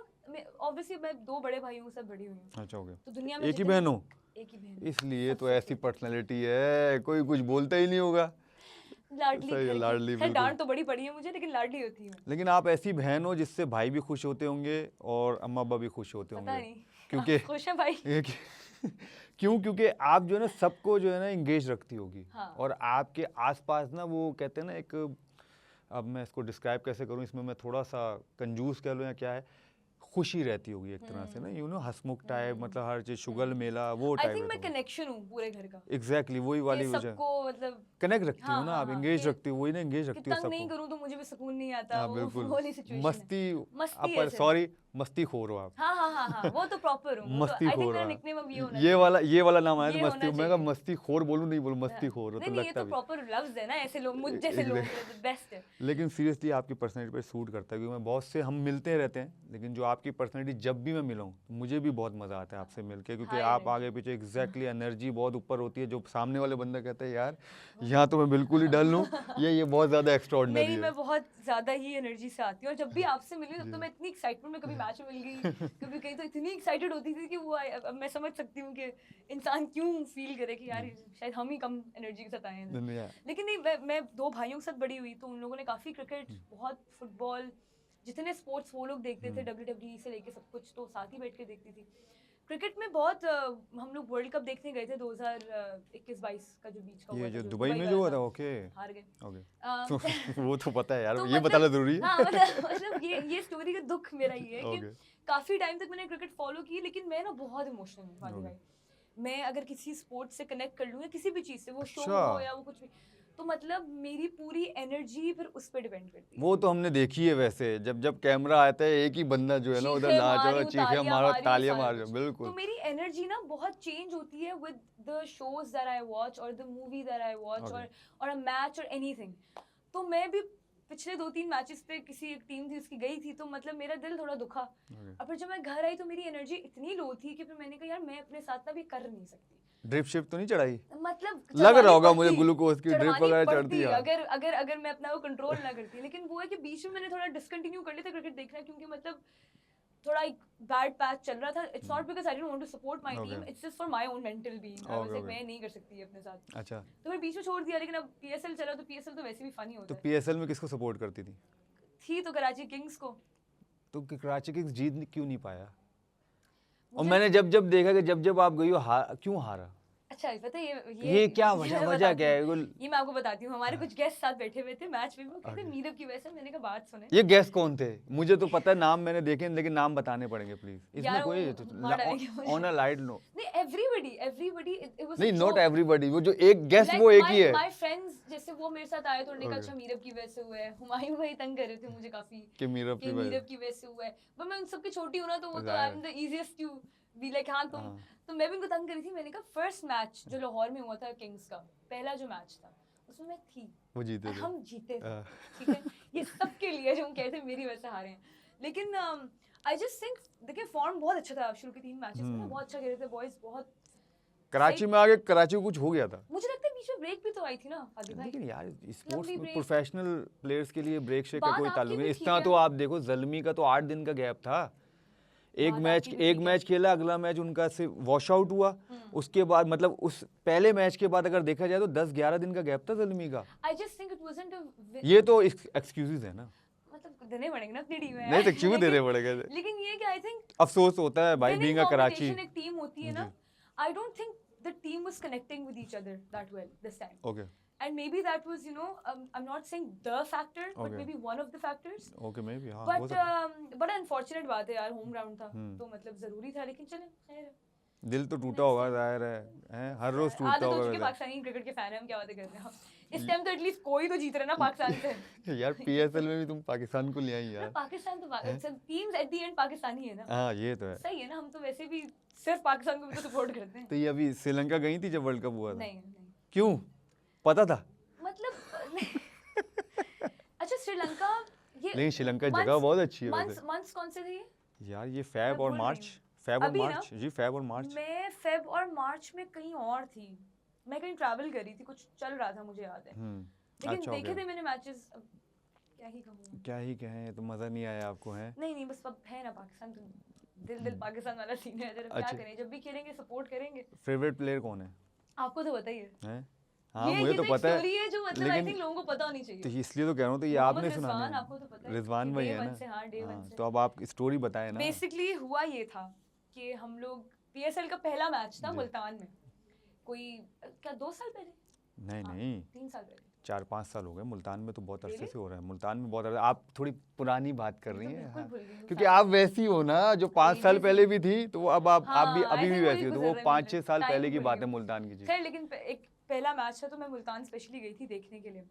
ऑब्वियसली मैं 2 बड़े भाइयों से बड़ी हुई हूँ, अच्छा हो गया, तो दुनिया में एक ही जितने- बहन हो, एक ही बहन, इसलिए तो ऐसी पर्सनैलिटी है, कोई कुछ बोलता ही नहीं होगा। लाडली सही है, घर की। लाडली, खैर, बिल्कुल। डांट तो बड़ी पड़ी है मुझे, लेकिन लाडली होती हूँ। लेकिन आप ऐसी बहन हो जिससे भाई भी खुश होते होंगे और अम्मा अब्बा भी खुश होते पता होंगे, नहीं क्योंकि खुश है भाई। क्यों? क्योंकि आप जो है ना सबको जो है ना इंगेज रखती होगी हाँ। और आपके आसपास ना वो कहते हैं ना एक, अब मैं इसको डिस्क्राइब कैसे करूं, इसमें मैं थोड़ा सा कंजूस कह लूं या क्या है, खुशी रहती होगी एक तरह से ना, हंसमुख टाइप, मतलब हर चीज शुगल मेला वो आई टाइप थिंक मैं रहता है। कनेक्शन हूँ पूरे घर का, एग्जैक्टली वही कि वाली वजह, सबको मतलब कनेक्ट रखती हाँ हो ना हाँ आप, हाँ, इंगेज कि रखती हो, वही ना, इंगेज कि रखती हो तंग नहीं सबको। करूँ तो मुझे भी सुकून नहीं आता, हाँ वो बिल्कुल, वाली सिचुएशन मस्ती, मस्ती है अपर सिर्फ। सॉरी मस्ती खोर हो आप। हाँ हाँ हाँ हाँ, वो तो प्रॉपर हूँ, वो तो मस्ती आई थिंक खोर, मेरा हाँ। निकनेम अब ये होना ये वाला नाम आया ये तो मस्ती, होना मैं कहा चाहिए। मस्ती खोर बोलूं, नहीं बोलूं, हाँ, मस्ती खोर हो तो नहीं ये लगता तो भी। प्रॉपर लफ्ज है ना, ऐसे लोग मुझ जैसे लोगों के लिए बेस्ट है। लेकिन सीरियसली आपकी पर्सनैलिटी पे सूट करता है, क्योंकि मैं बहुत से, हम मिलते रहते हैं, लेकिन जो आपकी पर्सनैलिटी जब भी मैं मिला हूं मुझे भी बहुत मज़ा आता है आपसे मिलके, क्योंकि हाय आप आगे एनर्जी। पीछे एग्जैक्टली एनर्जी बहुत ऊपर होती है, जो सामने वाले बंदा कहता है यार यहाँ तो मैं बिल्कुल ही डल हूँ, ये बहुत ज़्यादा एक्स्ट्रॉर्डिनरी नहीं, है। मैं बहुत ज्यादा ही एनर्जी से आती हूँ, और जब भी आपसे मिली तब तो मैं इतनी एक्साइटमेंट में, कभी मैच में मिल गई, कभी कहीं, तो इतनी एक्साइटेड होती थी कि वो अब मैं समझ सकती हूँ कि इंसान क्यों फील करे कि यार शायद हम ही कम एनर्जी के साथ आए हैं। धन्यवाद। लेकिन नहीं, मैं दो भाइयों के साथ बड़ी हुई, तो उन लोगों ने काफी क्रिकेट, बहुत फुटबॉल, जितने स्पोर्ट्स वो लोग देखते थे, WWE से लेके सब कुछ, तो साथ ही बैठ के देखती थी। क्रिकेट में बहुत हम लोग वर्ल्ड कप देखने गए थे 2021-22 का, जो बीच का हुआ ये था, जो दुबई में वाला जो हुआ था, ओके हार गए। ओके, अ, वो तो पता है यार, तो ये बताना जरूरी हाँ, है। मतलब ये स्टोरी का दुख मेरा ये है कि ओके काफी टाइम तक मैंने क्रिकेट फॉलो की, लेकिन मैं ना बहुत इमोशनल हूँ फानी ओके। भाई। मैं अगर किसी स्पोर्ट से कनेक्ट कर लूँ या किसी भी चीज से, वो शो अच्छा, हो या वो कुछ भी, तो मतलब मेरी पूरी एनर्जी फिर उस पर डिपेंड करती है। वो तो हमने देखी है वैसे, जब जब कैमरा आता है एक ही बंदा जो है ना उधर चीखे नाच रहा, मारूं, चीखे तालियां मारो, मारूं, तालियां सारा मार रहे, कुछ। बिल्कुल। तो मेरी एनर्जी ना बहुत चेंज होती है with the shows that I watch, और the movie that I watch, Okay. और अ मैच और एनीथिंग। तो मैं भी पिछले 2-3 मैचेस पे, किसी एक टीम थी उसकी गई थी, तो मतलब मेरा दिल थोड़ा दुखा। Okay. और फिर जब मैं घर आई तो मेरी एनर्जी इतनी लो थी कि फिर मैंने कहा यार मैं अपने साथ ना भी कर नहीं सकती। ड्रिप शिप तो नहीं चढ़ाई? मतलब लग रहा चढ़वानी होगा मुझे पड़ती, ग्लूकोज की ड्रिप चढ़वानी वगैरह पड़ती, चढ़ती है। अगर अगर अगर मैं अपना वो कंट्रोल ना करती। लेकिन वो है कि बीच में मैंने थोड़ा डिसकंटिन्यू कर लिया था क्रिकेट देखना, क्योंकि मतलब थोड़ा एक बैड पैच चल रहा था। It's not because I don't want to support my team, it's just for my own mental being. I was like मैं नहीं कर सकती अपने साथ, अच्छा, तो मैं बीच में छोड़ दिया। लेकिन अब पीएसएल चला, तो पीएसएल तो वैसे भी फनी तो होता है। पीएसएल में किसको सपोर्ट करती थी तो कराची किंग्स को। तो कराची किंग्स जीत क्यों नहीं पाया? और मुझे मैंने जब जब देखा कि जब जब आप गई हो, क्यों हारा? अच्छा पता है ये क्या ये वजह, मैं वजह बताती क्या है? हूँ, ये मैं आपको बताती हूँ। हमारे कुछ गेस्ट साथ बैठे हुए थे मैच में, वो कहते Okay. मीरब की वजह से। मैंने कहा बात सुने। ये गेस्ट कौन थे? मुझे तो पता है, नाम मैंने देखे, लेकिन नाम बताने पड़ेंगे प्लीज। इसमें यार कोई वो मार डालेंगे मुझे। ऑन अ लाइट नो, नहीं, एवरीबॉडी इट वाज नहीं नॉट एवरीबॉडी, वो जो एक गेस्ट वो एक ही है। माय फ्रेंड्स जैसे वो मेरे साथ आए, तो उन्होंने कहा Okay. अच्छा मीरब की वजह से हुआ है। हुमायूं भाई तंग कर रहे थे मुझे काफी कि मीरब कि की वजह मीरब की वजह से हुआ है, पर मैं उन सबकी छोटी हूं ना, तो वो तो आई जाहिर am the easiest to be like हाँ तुम। हाँ। तो मैं भी उनको तंग करी थी। मैंने कहा फर्स्ट मैच जो लाहौर में हुआ था किंग्स का, पहला जो मैच था, उसमें मैं थी, वो जीते और थे। हम जीते थे। हाँ। ठीक है, ये सबके लिए जो हम कहते हैं मेरी वजह से हारे हैं। लेकिन आई जस्ट थिंक देखिए फॉर्म बहुत अच्छा था शुरू के 3 मैचेस में ना, बहुत अच्छा खेल रहे थे बॉयज, बहुत कराची में आगे, कराची को कुछ हो गया था। मुझे लगता है बीच में ब्रेक भी तो आई थी ना आदि भाई। लेकिन यार स्पोर्ट्स लंबी में break। प्रोफेशनल प्लेयर्स के लिए ब्रेक शेक का बात कोई आपकी ताल्लुक भी नहीं। ठीक इतना है। तो आप देखो, ज़ल्मी का तो 8 दिन का गैप था। एक बात मैच आपकी भी ठीक है। खेला, अगला मैच उनका सिर्फ वॉश आउट हुआ। उसके बाद मतलब उस पहले मैच के बाद अगर देखा जाए तो 10-11 दिन का गैप था ज़ल्मी का। I just think it wasn't a ये तो एक्सक्यूजेस है ना, मतलब देने पड़ेंगे ना अपनी टीम में नहीं तो यार। क्यों देने पड़ेगा? लेकिन ये कि आई थिंक अफसोस होता है भाई, winning being a Karachi. competition एक टीम होती है ना, I don't think the team was connecting with each other that well this time, okay and maybe that was I'm not saying the factor, but Okay. maybe one of the factors. Okay, may be हाँ हो But सकता है। बड़ा अनफॉर्चुनेट बात है यार, होम ग्राउंड था तो मतलब जरूरी था, लेकिन चले खैर है। दिल तो टूटा होगा, जाहिर है, हैं? हर रोज टूटता आदत हो होगा चुकी है, वैसे। पाकिस्तानी क्रिकेट के फैन है हम, क्या बातें करते हैं। इस टाइम तो एटलीस्ट कोई तो जीत रहा है ना पाकिस्तान से। यार पीएसएल में भी तुम पाकिस्तान को ले आई यार। पाकिस्तान तो teams at the end Pakistani है ना। हाँ ये तो है। सही है ना, हम तो वैसे भी सिर्फ पाकिस्तान को भी तो सपोर्ट करते हैं। तो ये अभी श्रीलंका गई थी जब वर्ल्ड कप हुआ था? नहीं क्यों, पता था? मतलब अच्छा श्रीलंका, ये लेकिन श्रीलंका जगह बहुत अच्छी है वैसे। मंथ्स कौन से थे ये? यार ये फेब और भूल रही मार्च, हूँ। फेब और अभी ना? मार्च जी, फेब और मार्च। मैं फेब और मार्च में कहीं और थी, मैं कहीं ट्रैवल कर रही थी, कुछ चल रहा था मुझे याद है। लेकिन अच्छा, देखे okay. थे मैंने मैचेस, क्या ही कहूँ। क्या ही कहें, तो मजा नहीं आया आपको? है नहीं बस अब है ना पाकिस्तान, तो दिल पाकिस्तान वाला सीन है। जरा क्या अच्छा। करें, जब भी खेलेंगे सपोर्ट करेंगे। फेवरेट प्लेयर कौन है? आपको तो पता ही है। हैं? हाँ ये मुझे तो एक पता है, स्टोरी है जो मतलब आई थिंक लोगों को पता होनी चाहिए। तो इसलिए तो कह रहा हूँ, तो ये मोहम्मद आपने सुना रिजवान, नहीं? आपको तो पता है, रिजवान भाई day है one ना? से, हाँ, day one हाँ, से। तो अब आप स्टोरी बताए ना। बेसिकली हुआ ये था कि हम लोग PSL का पहला मैच था जी। मुल्तान में, कोई क्या 2 साल पहले, नहीं हाँ, नहीं 3 साल पहले। 4-5 साल हो गए। मुल्तान में तो बहुत अरसे Really? से हो रहा है। मुल्तान में बहुत आप थोड़ी पुरानी बात कर मैं रही तो हैं। बिल्कुल हाँ। भूल गई हूँ क्योंकि fact। आप वैसी हो ना जो 5 साल Ages पहले हो। भी थी, तो वो अब आप भी हाँ, अभी I भी think वैसी वही हो, तो गुजर वो रहा है 5-6 साल time पहले की भूल बात गई है हूँ। मुल्तान की। जी। खैर लेकिन एक पहला मैच था तो मैं मुल्तान स्पेशली गई थी देखने के लिए,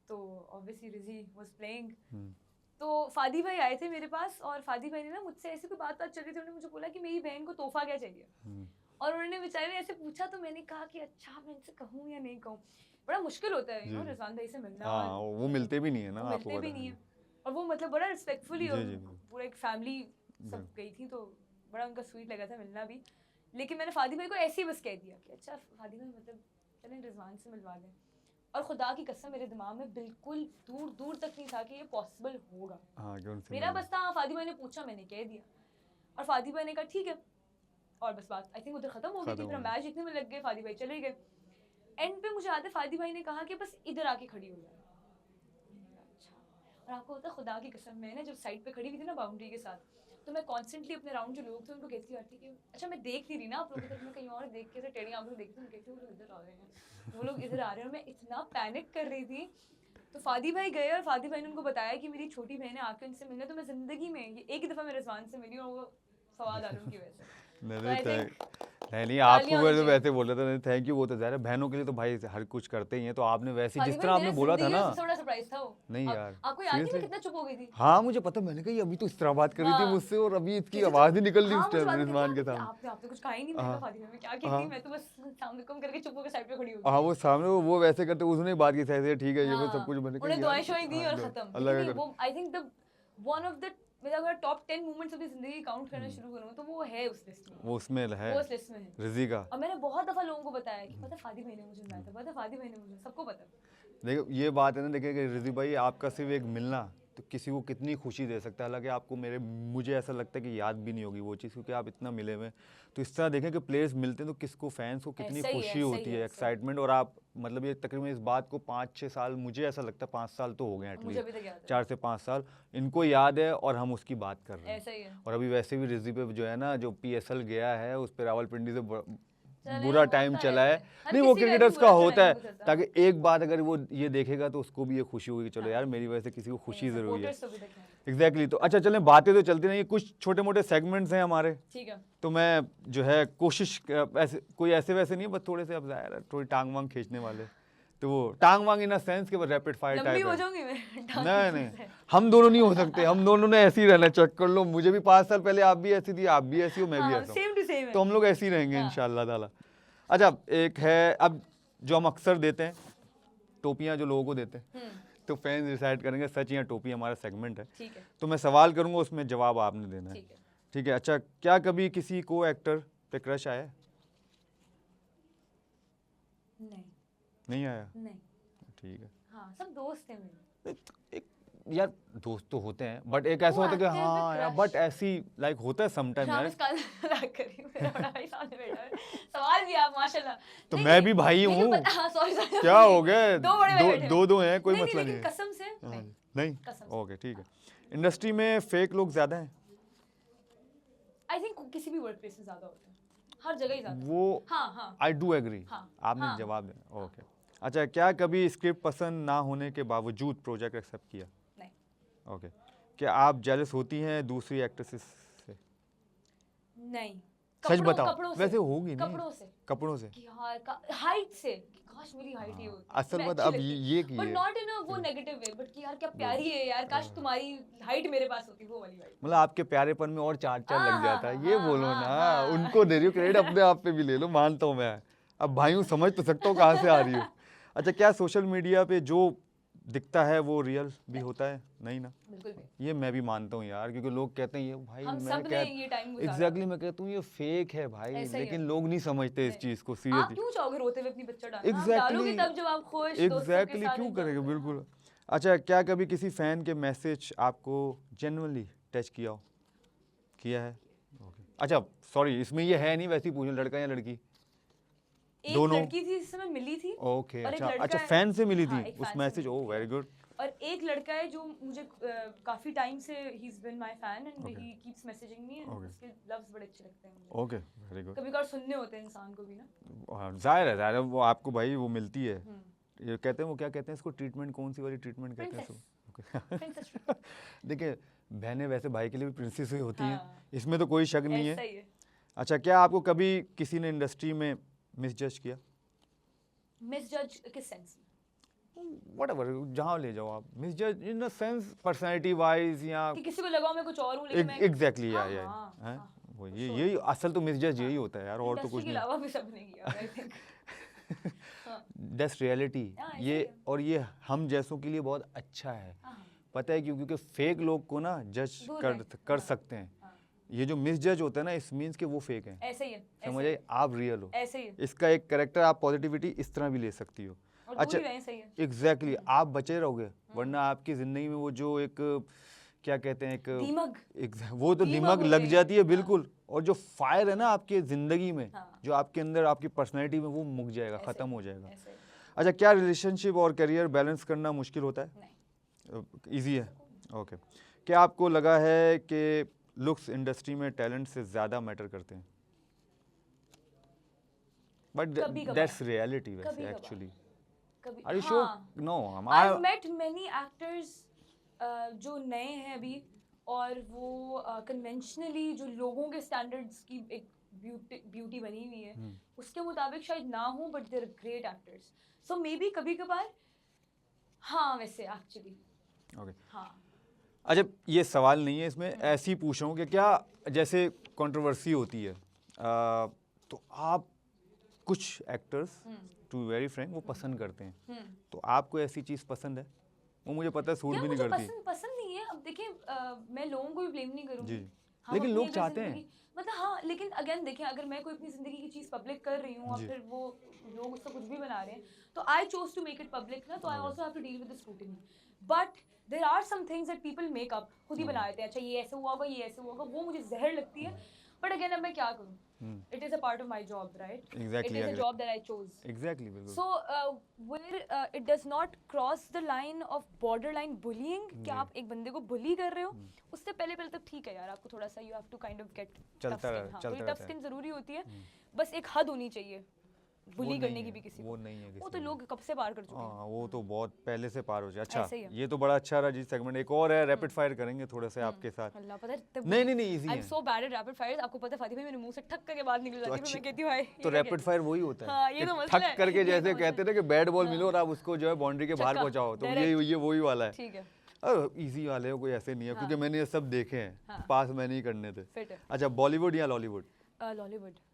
तो ऑब्वियसली रिजी वाज प्लेइंग, हम्म, तो फादी भाई आए थे मेरे पास और फादी भाई ने ना मुझसे ऐसी कोई बात चल रही थी, उन्होंने मुझे बोला कि मेरी बहन को तोहफा क्या चाहिए, हम्म, और उन्होंने बेचारे ने ऐसे पूछा तो मैंने कहा कि अच्छा मैं इनसे कहूँ या नहीं कहूँ, बड़ा मुश्किल होता है जी। रिजवान भाई से मिलना, हाँ, और वो मिलते भी नहीं है ना, वो आपको मिलते भी पता नहीं है। है, और वो मतलब बड़ा रिस्पेक्टफुली, जी, और जी, बिल्कुल। पूरा एक फैमिली सब बिल्कुल। गई थी, तो बड़ा उनका स्वीट लगा था मिलना भी, लेकिन मैंने फादी भाई को ऐसे ही बस कह दिया कि अच्छा फादी भाई मतलब चलें रिजवान से मिलवा दें, और खुदा की कसम मेरे दिमाग में बिल्कुल दूर दूर तक नहीं था कि ये पॉसिबल होगा, हाँ, कि उनसे मेरा मिलना। बस था हाँ, फादी भाई ने पूछा मैंने कह दिया, और फादी भाई ने कहा ठीक है, और बस बात आई थिंक उधर खत्म हो गई खत्म थी, हो फिर गई। मैच देखने में लग गए, फादी भाई चले गए, एंड पे मुझे याद है फादी भाई ने कहा कि बस इधर आके खड़ी हो जाए, अच्छा, और आपको होता है खुदा की कसम, मैं ना जब साइड पे खड़ी हुई थी ना बाउंड्री के साथ, तो मैं कॉन्स्टेंटली अपने राउंड जो लोग थे उनको कहती रहती कि अच्छा मैं देख नहीं रही ना आप लोगों की तरफ, मैं कहीं और देख के टेढ़ी आंखों से देखती हूँ, कहती हूँ वो लोग इधर आ रहे हैं, वो लोग इधर आ रहे हैं, और मैं इतना पैनिक कर रही थी, तो फादी भाई गए और फादी भाई ने उनको बताया कि मेरी छोटी बहन है आके उनसे मिलने, तो मैं जिंदगी में ये एक ही दफ़ा मैं रिजवान से मिली और वो फवाद आलम की वजह से, नहीं तो आई नहीं थिंक नहीं, आपको तालियां वैसे होनी वैसे बोला था। नहीं, थैंक यू, वो तो ज़ाहिर है बहनों के लिए तो भाई हर कुछ करते ही हैं, तो आपने वैसे फादी जिस भाई तरह मेरा आपने बोला था जिंदगी ना। का सबसे बड़ा सरप्राइज था वो, नहीं आप, यार, आपको याद नहीं मैं सीरियसली। कितना चुप हो गई थी, हाँ, मुझे पता, मैंने कहा ये अभी तो इस तरह बात कर रही थी हाँ, मुझसे, और अभी इसकी कहती आवाज़ तो ही निकल रही हाँ उस मुझे टाइम बाद में कहती रिजवान के आपने सामने। आपने कुछ कहा ही नहीं, मैंने कहा हाँ, फादी मैं क्या कहती, हाँ, मैं तो बस सामने कम करके चुप होकर साइड पे खड़ी हो हाँ, गई, वो सामने वो वैसे करते, उसने बात की सही से, ठीक है, ये वो सब हाँ कुछ, मैंने कहा उन्हें दुआएं यार। शुआएं दी हाँ, और खत्म, अल्लाह लेकिन का नहीं कर। वो I think the one of the, मैं अगर टॉप 10 मोमेंट्स अपनी जिंदगी काउंट करना शुरू करूँ तो वो है उस लिस्ट में, वो उसमें है, वो उस लिस्ट में है, रिजी का। और मैंने बहुत दफा लोगों को बताया कि पता फादी भाई ने मुझे मिलाया था, पता फादी भाई ने मुझे, सबको पता, देखो ये बात है ना, देखिए कि रिजी भाई आपका सिर्फ एक मिलना तो किसी को कितनी खुशी दे सकता है, हालांकि आपको मुझे ऐसा लगता है कि याद भी नहीं होगी वो चीज़, क्योंकि आप इतना मिले हुए हैं। तो इस तरह देखें कि प्लेयर्स मिलते हैं तो किसको, फैंस को कितनी ऐसा ही है, खुशी ऐसा ही होती है, है, ऐसा ही है। एक्साइटमेंट, और आप मतलब ये तकरीबन इस बात को 5-6 साल, मुझे ऐसा लगता है 5 साल तो हो गए और मुझे एटलीस्ट, अभी तक याद है, 4 से 5 साल इनको याद है, और हम उसकी बात कर रहे हैं। ऐसा ही है, और अभी वैसे भी रिजी पे जो है ना, जो PSL गया है उस पर रावलपिंडी से चले बुरा होता टाइम चला है। हर नहीं, वो किसी का क्रिकेटर्स भी का बुरा होता है, टाइम गुजरता ताकि एक बात अगर वो ये देखेगा तो उसको भी ये खुशी होगी कि चलो हाँ। यार मेरी वजह से किसी को खुशी ज़रूरी है। सपोर्टर्स तो अभी तक हैं, एग्जैक्टली। तो अच्छा चलें, बातें तो चलती नहीं, कुछ छोटे मोटे सेगमेंट्स हैं हमारे, ठीक है, तो मैं जो है कोशिश ऐसे कोई ऐसे वैसे नहीं, बस थोड़े से, अब ज़ाहिर है थोड़ी टांग वांग खींचने वाले, तो वो टांग वांग इन अ सेंस के रैपिड फायर लंबी टाइप हो है। जाऊंगी मैं नहीं नहीं, हम दोनों नहीं हो सकते, हम दोनों ने ऐसे ही रहना, चेक कर लो, मुझे भी 5 साल पहले आप भी ऐसी थी, आप भी ऐसी हो, मैं भी हाँ ऐसा हूँ, सेम टू सेम है, तो हम लोग ऐसे ही रहेंगे हाँ। इंशाल्लाह ताला। अच्छा, एक है अब जो हम अक्सर देते हैं, टोपियाँ जो लोगों को देते हैं, तो फैंस डिसाइड करेंगे सच या टोपी, हमारा सेगमेंट है, ठीक है, तो मैं सवाल करूंगा, उसमें जवाब आपने देना है, ठीक है, ठीक है। अच्छा, क्या कभी किसी को एक्टर पे क्रश आया है? नहीं नहीं आया? नहीं, ठीक है। हाँ सब दोस्त हैं मेरे, एक यार, दोस्त तो होते हैं, बट एक ऐसा वो होता है कि actor पे हाँ यार, crush। बट ऐसी लाइक होता है समटाइम यार। राम इसका मजाक कर रही हूँ, मेरा बड़ा भाई सामने बैठा है, सवाल भी आप माशाल्लाह, तो नहीं, मैं नहीं, भी भाई लेकिन हूँ, पता- हाँ सॉरी सॉरी, क्या हो गए, दो बड़े भाई बैठे हैं। दो हैं, कोई नहीं, मसला नहीं, नहीं लेकिन है। कसम से हाँ, नहीं, नहीं, कसम से, ओके ठीक है। इंडस्ट्री में फेक लोग ज़्यादा हैं? आई थिंक किसी भी वर्क प्लेस में ज्यादा होते हैं, हर जगह ही ज्यादा, वो हाँ हाँ आई डू एग्री, हाँ, आपने हाँ। जवाब दिया, ओके। अच्छा, क्या कभी स्क्रिप्ट पसंद ना होने के बावजूद प्रोजेक्ट एक्सेप्ट किया? नहीं, ओके। क्या आप जेलस होती हैं दूसरी एक्ट्रेसेस से? नहीं, सच बताओ, कपड़ों से, वैसे होगी नहीं, कपड़ों से से कि यार हाइट से, कि काश मेरी हाइट ही होती, असल मैं बात अच्छी अब लगती, ये बट की है, नॉट इन अ वो नेगेटिव वे, बट कि यार क्या प्यारी है यार, काश तुम्हारी हाइट मेरे पास होती, वो वाली वाइब, मतलब आपके प्यारेपन में और चार चार लग हाँ, जाता है, हाँ, ये हाँ, बोलो हाँ, ना, हाँ। उनको दे रही हो क्रेडिट, अपने आप पे भी ले लो, मानता हूँ मैं, अब भाई हूँ, समझ तो सकता हूँ कहाँ से आ रही हो। अच्छा, क्या सोशल मीडिया पे जो दिखता है वो रियल भी होता है? नहीं ना, बिल्कुल भी, ये मैं भी मानता हूँ यार, क्योंकि लोग कहते हैं ये भाई, हम मैं सब ने ये टाइम गुजारा, एग्जैक्टली मैं कहता हूँ ये फेक है भाई, ऐसा ही लेकिन है। लोग नहीं समझते इस नहीं। चीज़ को आप सीरियसली। क्यों चाहोगे रोते हुए अपनी बच्चा डालना, आप एग्जैक्टली, डालोगे तब जब आप खुश दोस्तों के एग्जैक्टली, साथ क्यों enjoy करेंगे, करो। बिल्कुल। अच्छा, क्या कभी किसी फैन के मैसेज आपको जेन्युइनली टच किया हो? किया है? ओके। अच्छा सॉरी, इसमें ये है नहीं, वैसे ही पूछूं, लड़का या लड़की? एक दोनों? लड़की थी जिससे मैं मिली थी, ओके। और एक अच्छा लड़का अच्छा, है। फैन से मिली हाँ, थी एक उस fan से मैसेज, मिली ओ थी। Very good. और एक लड़का है जो मुझे काफी टाइम से he is been my fan and he keeps messaging me and उसके लव्स बड़े अच्छे लगते हैं मुझे। Okay, very good. कभी कभार सुनने होते हैं इंसान को भी ना। जाहिर है वो आपको भाई वो मिलती है। ये कहते हैं वो क्या कहते हैं इसको, ट्रीटमेंट कौन सी वाली ट्रीटमेंट कहते हैं इसको? प्रिंसेस। देखिए बहनें वैसे भाई के लिए भी प्रिंसेस ही होती हैं, हाँ। इसमें तो कोई शक नहीं ऐसा है। ही है। अच्छा, क्या आपको कभी किसी ने इंडस्ट्री में मिसजज किया? मिसजज किस सेंस में? व्हाटएवर, जहाँ ले जाओ आप, misjudge in the sense personality wise या कि किसी को लगा मैं कुछ और हूँ लेकिन मैं एग्जैक्टली हाँ, या हाँ, हैं हाँ, वो for ये sure। यही असल तो मिसजज यही होता है यार, और तो इंडस्ट्री कुछ के नहीं। अलावा भी सबने किया आई थिंक। That's reality. हाँ, ऐसे ये ही है। और ये हम जैसों के लिए बहुत अच्छा है, हाँ, पता है क्यों? क्योंकि फेक लोग को ना जज दूर कर रहे। कर हाँ, सकते हैं। हाँ। ये जो मिसजज होता है ना, इस मीन्स के वो फेक हैं, ऐसे ही है, ऐसे समझ ही आए? आप रियल हो, ऐसे ही है। इसका एक कैरेक्टर आप पॉजिटिविटी इस तरह भी ले सकती हो। और अच्छा, दूर ही रहे, सही है। एग्जैक्टली आप बचे रहोगे, वरना आपकी जिंदगी में वो जो एक क्या कहते हैं एक दीमक। वो तो दीमक दिमाग हो लग गई। जाती है हाँ। बिल्कुल। और जो फायर है ना आपके जिंदगी में, हाँ। जो आपके अंदर आपकी पर्सनैलिटी में, वो मुक जाएगा, ऐसे खत्म ही, हो जाएगा। ऐसे ही। अच्छा, क्या रिलेशनशिप और करियर बैलेंस करना मुश्किल होता है? नहीं। इजी है, ओके। क्या आपको लगा है कि लुक्स इंडस्ट्री में टैलेंट से ज़्यादा मैटर करते हैं? बट कभी-कभार। दैट्स रियलिटी वैसे कभी-कभार। एक्चुअली। कभी आर यू हाँ। Sure? No, I've met many actors जो नए हैं अभी और वो कन्वेंशनली जो लोगों के स्टैंडर्ड्स की एक ब्यूटी बनी हुई है उसके मुताबिक शायद ना हो, but there great actors. So may be कभी कभार हाँ, वैसे एक्चुअली ओके। हाँ। अच्छा, ये सवाल नहीं है इसमें, ऐसे ही पूछ रहा हूँ कि क्या जैसे कंट्रोवर्सी होती है तो आप कुछ एक्टर्स टू वेरी फ्रैंक वो पसंद करते हैं, तो आपको ऐसी चीज़ पसंद है? वो मुझे पता है सूट यार भी नहीं मुझे करती पसंद नहीं है। अब देखिए मैं लोगों को भी ब्लेम नहीं करूँगी। जी, हम लेकिन अपनी लोग अगर चाहते हैं। जिंदगी मतलब हाँ, लेकिन अगेन देखिए अगर मैं कोई अपनी जिंदगी की चीज पब्लिक कर रही हूँ और जी। फिर वो लोग उसका कुछ भी बना रहे हैं तो I chose to make it public ना, तो I also have to deal with the scrutiny. But there are some things that people make up, खुद ही बना देते हैं। अच्छा ये ऐसे हुआ होगा, ये ऐसे हुआ होगा, वो मुझे जहर लगती है। बट अगेन अब मैं क्या करूँ? It is a part of my job, right? Exactly, It is a agree. job that I chose. Exactly, बिल्कुल। So where it does not cross the line of borderline bullying कि आप एक बंदे को बुली कर रहे हो, उससे पहले तक ठीक है यार, आपको थोड़ा सा you have to kind of get tough skin। हाँ, थोड़ी tough skin जरूरी होती है, बस एक हद होनी चाहिए बुली करने की भी किसी को। वो नहीं है, वो तो लोग कब से पार कर चुके हैं। हाँ, वो तो बहुत पहले से पार हो जाए। अच्छा, ऐसे ही है। ये तो बड़ा अच्छा रहा जी सेगमेंट। एक और है, रैपिड फायर करेंगे थोड़े से आपके साथ। अल्लाह पता है नहीं इजी आई एम है। So bad at rapid fire. आपको पता है फातिमा, मेरे मुंह से ठक करके बात निकल जाती है, फिर मैं कहती हूँ भाई तो रैपिड फायर वही होता है हाँ, ये कि तो मसला ठक है। करके ये तो जैसे मसला कहते हैं ना कि बैट बॉल मिलो और आप उसको जो है बाउंड्री के बाहर छक्का, पहुंचाओ, तो direct। ये वही वाला है। ठीक है। इजी वाले हो, कोई ऐसे नहीं है, हाँ। क्योंकि मैंने ये सब देखे हैं, हाँ। पास मैंने ही करने थे। फिट है। अच्छा, बॉलीवुड या लॉलीवुड? लॉलीवुड।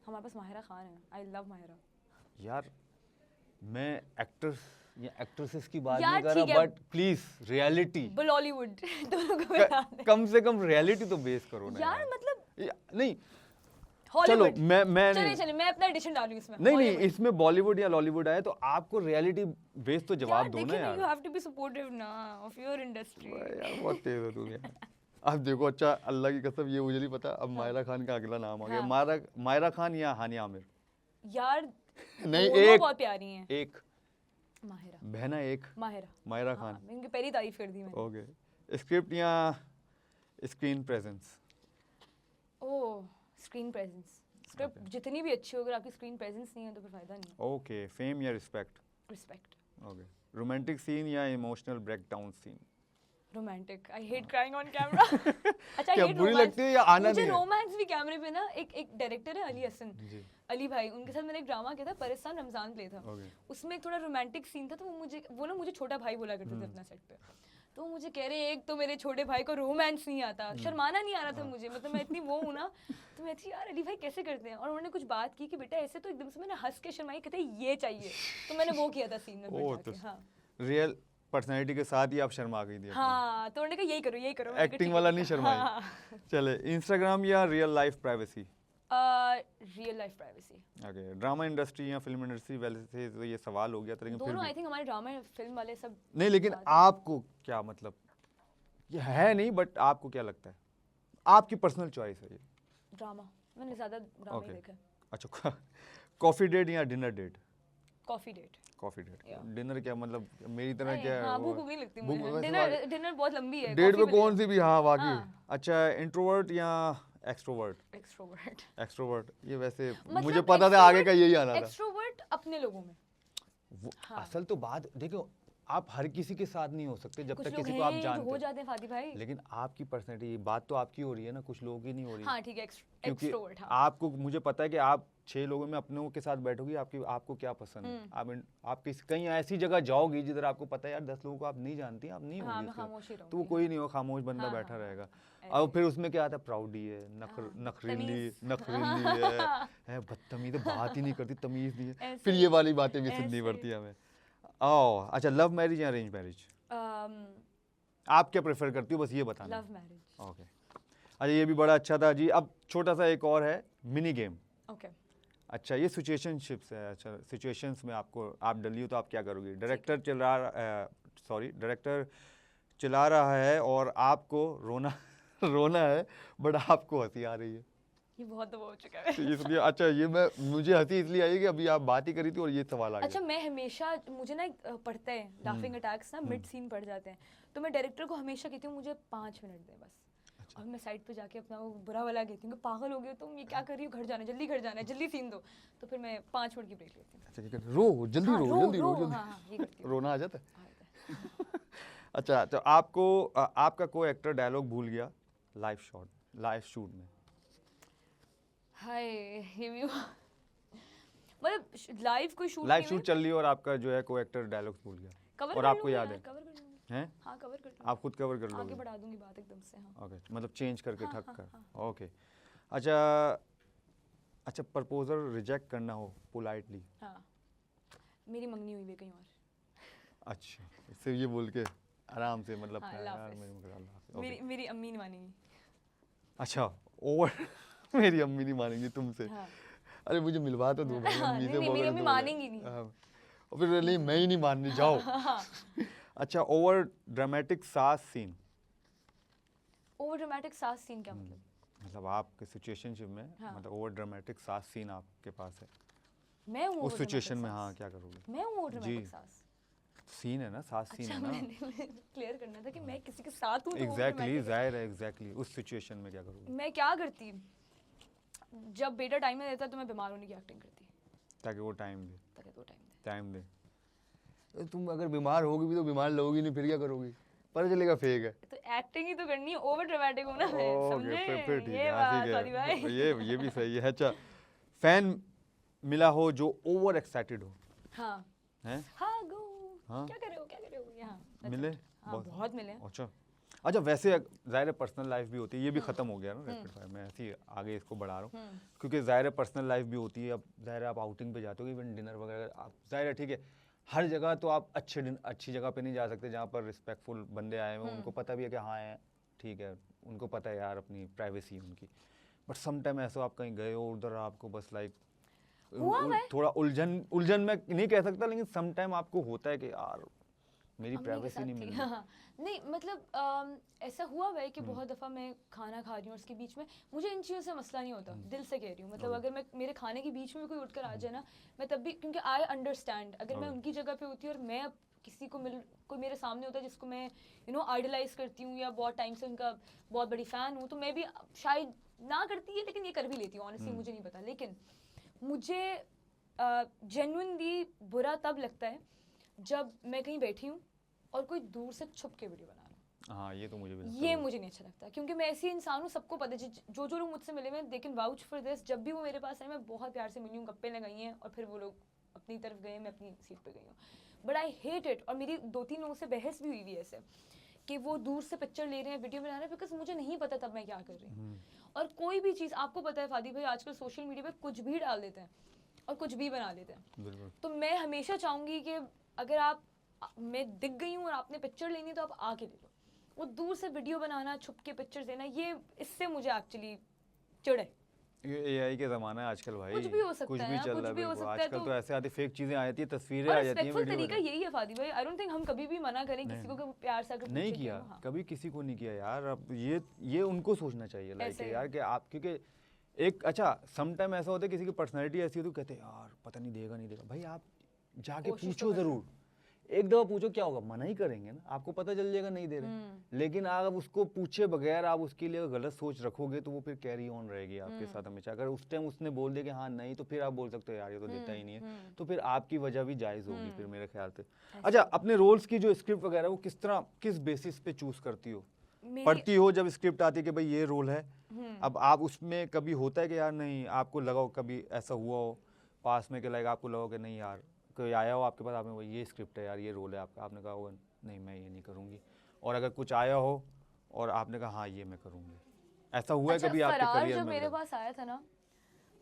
हमारे पास माहिरा खान है, आई लव माहिरा। यार मैं एक्टर्स या एक्ट्रेसेस की बात यार नहीं कर ठीक रहा, है। बट प्लीज रियलिटी, बॉलीवुड दोनों को मिला दे। कम से कम रियलिटी तो बेस करो ना यार मतलब नहीं, चलो हॉलीवुड। मैं चलिए मैं अपना एडिशन डालूं इसमें। नहीं, इसमें बॉलीवुड या लॉलीवुड आए तो आपको रियलिटी बेस तो जवाब दो ना यार। You have to be supportive ना ऑफ योर इंडस्ट्री। यार बहुत तेज हो तुम यार। अब देखो, अच्छा अल्लाह की कसम ये मुझे नहीं पता, अब मायरा खान का अगला नाम आ गया। मायरा खान या हानिया आमिर? यार नहीं, दोनों एक बहुत प्यारी हैं। एक माहिरा। बहना एक मायरा खान। हाँ, इनकी पहली तारीफ कर दी मैंने। ओके। स्क्रिप्ट या स्क्रीन प्रेजेंस? ओह, स्क्रीन प्रेजेंस। स्क्रिप्ट जितनी भी अच्छी हो, अगर आपकी स्क्रीन प्रेजेंस नहीं है तो फिर फायदा नहीं है। ओके। फेम या respect? Respect. Okay. Romantic scene या emotional breakdown scene? Romantic. I hate crying on camera. अच्छा, क्या बुरी लगती है या आना मुझे नहीं है? रोमांस भी कैमरे पे ना, एक डायरेक्टर है अली हसन जी। अली भाई, उनके साथ मैंने एक ड्रामा किया था, परिस्तान रमजान प्ले था। उसमें एक थोड़ा रोमांटिक सीन था, तो वो ना मुझे छोटा भाई बोला करते थे अपना सेट पे। तो मुझे कह रहे एक तो मेरे छोटे भाई को रोमांस नहीं आता, शर्माना नहीं आ रहा था मुझे, मतलब मैं इतनी वो हूँ ना, तो मैं थी यार अली भाई कैसे करते हैं। और उन्होंने कुछ बात की कि बेटा ऐसे, तो एकदम से मैंने हंस के शर्माई, कहते ये चाहिए, तो मैंने वो किया था सीन में फिर जाके। हाँ, रियल पर्सनालिटी के साथ ही आप शर्मा गई थी? हाँ, तो उन्होंने कहा यही करो। एक्टिंग वाला नहीं शर्माई। चले, इंस्टाग्राम या real life privacy? Real life privacy. Okay. Drama industry या फिल्म इंडस्ट्री? वैसे तो ये सवाल हो गया था, लेकिन फिर दोनों भी आई थिंक हमारे ड्रामा फिल्म वाले सब नहीं, लेकिन आपको क्या मतलब, ये है नहीं, बट आपको क्या लगता है? आपकी पर्सनल चॉइस है ये। ड्रामा। मैंने ज़्यादा ड्रामा ही देखा है। अच्छा, कॉफी डेट या dinner date? Coffee date. Coffee date. Yeah. Dinner क्या मतलब मेरी तरह नहीं, क्या हाँ वो भूख नहीं लगती भूख- मुझे। वैसे डिनर बहुत लंबी है। डेट coffee पे मिल कौन जाए। सी भी हाँ वाकई। हाँ। अच्छा इंट्रोवर्ट या एक्सट्रोवर्ट? एक्सट्रोवर्ट। एक्सट्रोवर्ट ये वैसे मतलब मुझे पता था आगे का यही आना था। एक्सट्रोवर्ट अपने लोगों में। हाँ। असल तो बात देखो, आप हर किसी के साथ नहीं हो सकते जब कुछ तक लोग किसी को आप हैं जो जानते हो हैं। जाते हैं फादी भाई। लेकिन आपकी पर्सनैलिटी, बात तो आपकी हो रही है ना, कुछ लोगों की नहीं हो रही। हाँ ठीक है, क्योंकि एक्सट्रोवर्ट। हाँ। आपको, मुझे पता है कि आप 6 लोगों में अपनों के साथ बैठोगी, आपको क्या पसंद है। आप कहीं ऐसी जगह जाओगी जिधर आपको पता है यार 10 लोगों को आप नहीं जानती, आप नहीं हाँ, होगी मैं उसके साथ। खामोश ही रहूंगी। तो वो कोई नहीं हो, खामोश बंदा हाँ, बैठा हाँ, रहेगा। ऐसे। और फिर उसमें क्या आता है, प्राउडी है, तमीज़। नखरीली है बदतमीज है, बात ही नहीं करती, तमीज नहीं है। ऐसे। फिर ये वाली बातें भी सुननी ऐसे। पड़ती है हमें। ओह अच्छा, लव मैरिज या अरेंज मैरिज? आप क्या प्रेफर करती हो, बस ये बताना। Love marriage. ओके। अच्छा ये भी बड़ा अच्छा था जी। अब छोटा सा एक और है, मिनी गेम। ओके। अच्छा ये सिचुएशनशिप्स है। अच्छा सिचुएशंस में आप डली हो तो आप क्या करोगी? डायरेक्टर चला रहा है और आपको रोना रोना है, बट आपको हंसी आ रही है। ये बहुत दफा हो चुका है। तो इसलिए अच्छा मुझे हंसी इसलिए आई कि अभी आप बात ही करी थी और ये सवाल आ गया। अच्छा मैं हमेशा, मुझे ना पढ़ते हैं लाफिंग अटैक्स ना, मिड सीन पड़ जाते हैं, तो मैं डायरेक्टर को हमेशा कहती हूँ मुझे 5 मिनट दे बस। और मैं साइड पे जाके अपना वो बुरा वाला कहती हूँ कि पागल हो गए तुम, ये क्या कर रही हो, घर जाना है, जल्दी सीन दो। तो फिर मैं 5 मिनट की ब्रेक लेती हूँ। अच्छा जल्दी रो। हाँ, ये करती हूँ। रोना आ जाता है। आ जाता है। अच्छा तो आपका कोई एक्टर डायलॉग भूल गया लाइव शूट में? हाय, ये भी हुआ। मतलब लाइव कोई शूट लाइव शूट चल रही है और आपका जो है कोई एक्टर डायलॉग भूल गया कवर और कर आपको लूंगी याद यार, है? कवर कर लूंगी। हैं? हाँ कवर कर लूंगी। आप खुद कवर कर आगे लोगे? बढ़ा दूंगी बात एकदम से। हाँ। ओके, मतलब चेंज करके हाँ, ठक हाँ, कर। ओके। अच्छा प्रपोजल रिजेक्ट करना हो पोलाइटली? हाँ, मेरी मंगनी हुई है कहीं और। अच्छा सिर्फ ये बोल के आराम से, मतलब हाँ, यार अल्लाह हाफ़िज़। अल्लाह हाफ़िज़। ओके। मेरी अम्मी नहीं मानेंगी। अच्छा ओवर मेरी अम्मी नहीं मानेंगी तुमसे? हाँ। अरे मुझे मिलवा तो दो भाई अम्मी से। नहीं, मेरी अम्मी मानेंगी नहीं। और फिर नहीं, मैं ही नहीं माननी, जाओ। अच्छा ओवर ड्रामेटिक सास सीन? ओवर ड्रामेटिक सास सीन क्या मतलब? मतलब आपके सिचुएशनशिप में, हाँ। मतलब ओवर ड्रामेटिक सास सीन आपके पास है, मैं हूँ उस सिचुएशन में हाँ क्या करोगे? मैं हूँ ओवर ड्रामेटिक जी। सास। सीन है ना, सास सीन अच्छा है ना। मैंने क्लियर करना था कि मैं किसी के साथ हूँ तो over एग्जैक्टली dramatic है। जाहिर है, एग्जैक्टली उस सिचुएशन में क्या करोगे? मैं क्या करती, जब बेटा टाइम में देता तो मैं बीमार होने की एक्टिंग करती ताकि वो टाइम दे। ताकि वो टाइम दे। तो तुम अगर बीमार होगी भी तो बीमार लोगी नहीं, फिर क्या करोगी? पता चलेगा फेक है। तो एक्टिंग ही तो करनी है, ओवर ड्रामेटिक हूँ ना मैं, समझे? फिर ठीक ये है, हाँ, बात ठीक सॉरी भाई। है। ये भी सही है। अच्छा फैन मिला हो जो ओवर एक्साइटेड हो? हाँ हैं? हाँ गो हाँ? क्या कर रहे हो यहाँ मिले? हाँ बहुत मिले। अच्छा वैसे जाहिर है पर्सनल लाइफ भी होती है, ये भी खत्म हो गया ना रैपिड फायर में, ऐसे ही आगे इसको बढ़ा रहा हूँ क्योंकि जाहिर है पर्सनल लाइफ भी होती है। अब जाहिर है आप आउटिंग पे जाते हो, इवन डिनर वगैरह, आप जाहिर है ठीक है हर जगह तो आप अच्छी जगह पे नहीं जा सकते जहाँ पर रिस्पेक्टफुल बंदे आए हुए, उनको पता भी है कि हाँ है ठीक है, उनको पता है यार अपनी प्राइवेसी है उनकी। बट सम टाइम ऐसा आप कहीं गए हो उधर आपको बस लाइक थोड़ा उलझन में नहीं कह सकता, लेकिन सम टाइम आपको होता है कि यार मेरी प्राइवेसी नहीं मिल रही। हाँ। नहीं मतलब ऐसा हुआ है कि बहुत दफ़ा मैं खाना खा रही हूँ, उसके बीच में मुझे इन चीज़ों से मसला नहीं होता, दिल से कह रही हूँ। मतलब अगर मैं मेरे खाने के बीच में कोई उठकर आ जाए ना, मैं तब भी, क्योंकि आई अंडरस्टैंड, अगर मैं उनकी जगह पे होती और मैं किसी को कोई मेरे सामने होता है जिसको मैं आइडलाइज करती हूँ या बहुत टाइम से उनका बहुत बड़ी फ़ैन हूँ, तो मैं भी शायद ना करती है, लेकिन ये कर भी लेती हूँ ऑनेस्टली, मुझे नहीं पता। लेकिन मुझे जेन्युइनली बुरा तब लगता है जब मैं कहीं बैठी हूँ और कोई दूर से छुप के वीडियो बना रहा है। हाँ ये तो मुझे भी मुझे नहीं अच्छा लगता, क्योंकि मैं ऐसी इंसान हूँ, सबको पता है, जो लोग मुझसे मिले हुए, they can vouch for this, जब भी वो मेरे पास आए मैं बहुत प्यार से मिली हूँ, गप्पे लगाई हैं और फिर वो लोग अपनी तरफ गए, मैं अपनी सीट पे गई हूँ। But I hate it. और मेरी 2-3 लोगों से बहस भी हुई हुई ऐसे कि वो दूर से पिक्चर ले रहे हैं, वीडियो बना रहे हैं, बिकॉज मुझे नहीं पता तब मैं क्या कर रही हूँ। और कोई भी चीज़, आपको पता है फादी भाई, आजकल सोशल मीडिया पे कुछ भी डाल देते हैं और कुछ भी बना लेते हैं। तो मैं हमेशा चाहूँगी कि अगर मैं दिख गई हूँ और आपने पिक्चर लेनी तो आप आके ले लो। वो दूर से वीडियो बनाना, छुप के पिक्चर देना, ये इससे मुझे एक्चुअली चिढ़ है। ये एआई के ज़माना है आजकल भाई, कुछ भी हो सकता कुछ है, भी चल कुछ रहा भी हो है सकता है। आजकल तो ऐसे आती फेक चीज़ें आ जाती है, तस्वीरें और आ जाती हैं, रिस्पेक्टफुल वीडियो तरीका यही है फादी भाई, आई डोंट थिंक हम कभी भी मना करें किसी को कि प्यार से अगर नहीं किया, कभी किसी को नहीं किया यार। अब ये उनको सोचना चाहिए लाइक यार कि आप, क्योंकि एक अच्छा सम टाइम ऐसा होता है किसी की पर्सनैलिटी ऐसी होती है, कहते हैं यार पता नहीं देगा नहीं देगा। भाई आप जाके कोशिश तो पूछो कर जरूर, एक दफा पूछो, क्या होगा, मना ही करेंगे ना, आपको पता चल जाएगा नहीं दे रहे। लेकिन आप उसको पूछे बगैर आप उसके लिए गलत सोच रखोगे तो वो फिर कैरी ऑन रहेगी आपके साथ हमेशा। अगर उस टाइम उसने बोल दिया कि हाँ नहीं, तो फिर आप बोल सकते हो यार ये तो देता ही नहीं है, तो फिर आपकी वजह भी जायज होगी फिर मेरे ख्याल से। अच्छा, अपने रोल्स की जो स्क्रिप्ट वगैरह वो किस तरह, किस बेसिस पे चूज करती हो? पढ़ती हो जब स्क्रिप्ट आती है कि भाई ये रोल है, अब आप उसमें कभी होता है कि यार नहीं, आपको लगा हो कभी ऐसा हुआ हो पास में कि लाइक आपको लगा हो कि नहीं यार, कोई आया हो आपके पास, आपने वो ये स्क्रिप्ट है यार, ये रोल है आपका, आपने कहा होगा नहीं मैं ये नहीं करूँगी, और अगर कुछ आया हो और आपने कहा हाँ ये मैं करूँगी, ऐसा हुआ है अच्छा, कभी आपके फरार करियर जब में? मेरे पास आया था ना,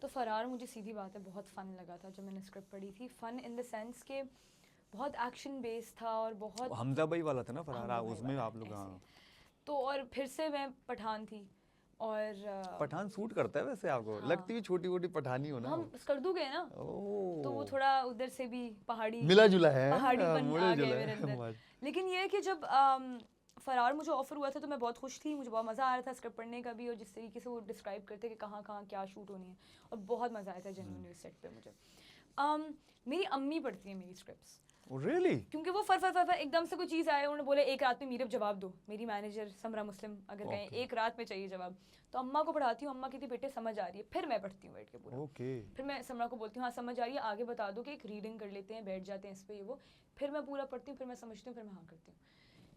तो फरार मुझे सीधी बात है बहुत फन लगा था जब मैंने स्क्रिप्ट पढ़ी थी। फन इन द सेंस के बहुत एक्शन बेस्ड था और बहुत हमजा भाई वाला था ना फरार, हमजा भाई उसमें वाला, आप लोग, ऐसे। हाँ। तो और फिर से मैं पठान थी और पठान सूट करता है वैसे आपको, हाँ। लगती भी छोटी छोटी पठानी हो ना। हम स्कर्दू गए ना, तो वो थोड़ा उधर से भी पहाड़ी मिला जुला है, पहाड़ीपन मुड़े आ गए जुला मेरे है। अंदर। लेकिन ये है कि जब फरार मुझे ऑफर हुआ था तो मैं बहुत खुश थी, मुझे बहुत मज़ा आ रहा था स्क्रिप्ट पढ़ने का भी, और जिस तरीके से वो डिस्क्राइब करते कि कहाँ कहाँ क्या शूट होनी है, और बहुत मज़ा आया था जेन्युइनली उस सेट पे मुझे। मेरी अम्मी पढ़ती है मेरी स्क्रिप्ट्स, रियली? क्योंकि वो फर एकदम से कोई चीज़ आए, उन्होंने बोले एक रात में मीरब जवाब दो, मेरी मैनेजर समरा मुस्लिम अगर कहें एक रात में चाहिए जवाब, तो अम्मा को पढ़ाती हूँ, अम्मा कहती बेटे समझ आ रही है, फिर मैं पढ़ती हूँ बैठ के पूरा। फिर मैं समरा को बोलती हूँ हाँ समझ आ रही है, आगे बता दो कि एक रीडिंग कर लेते हैं, बैठ जाते हैं इस पे ये वो, फिर मैं पूरा पढ़ती हूँ, फिर मैं समझती हूँ, फिर मैं हाँ करती हूँ।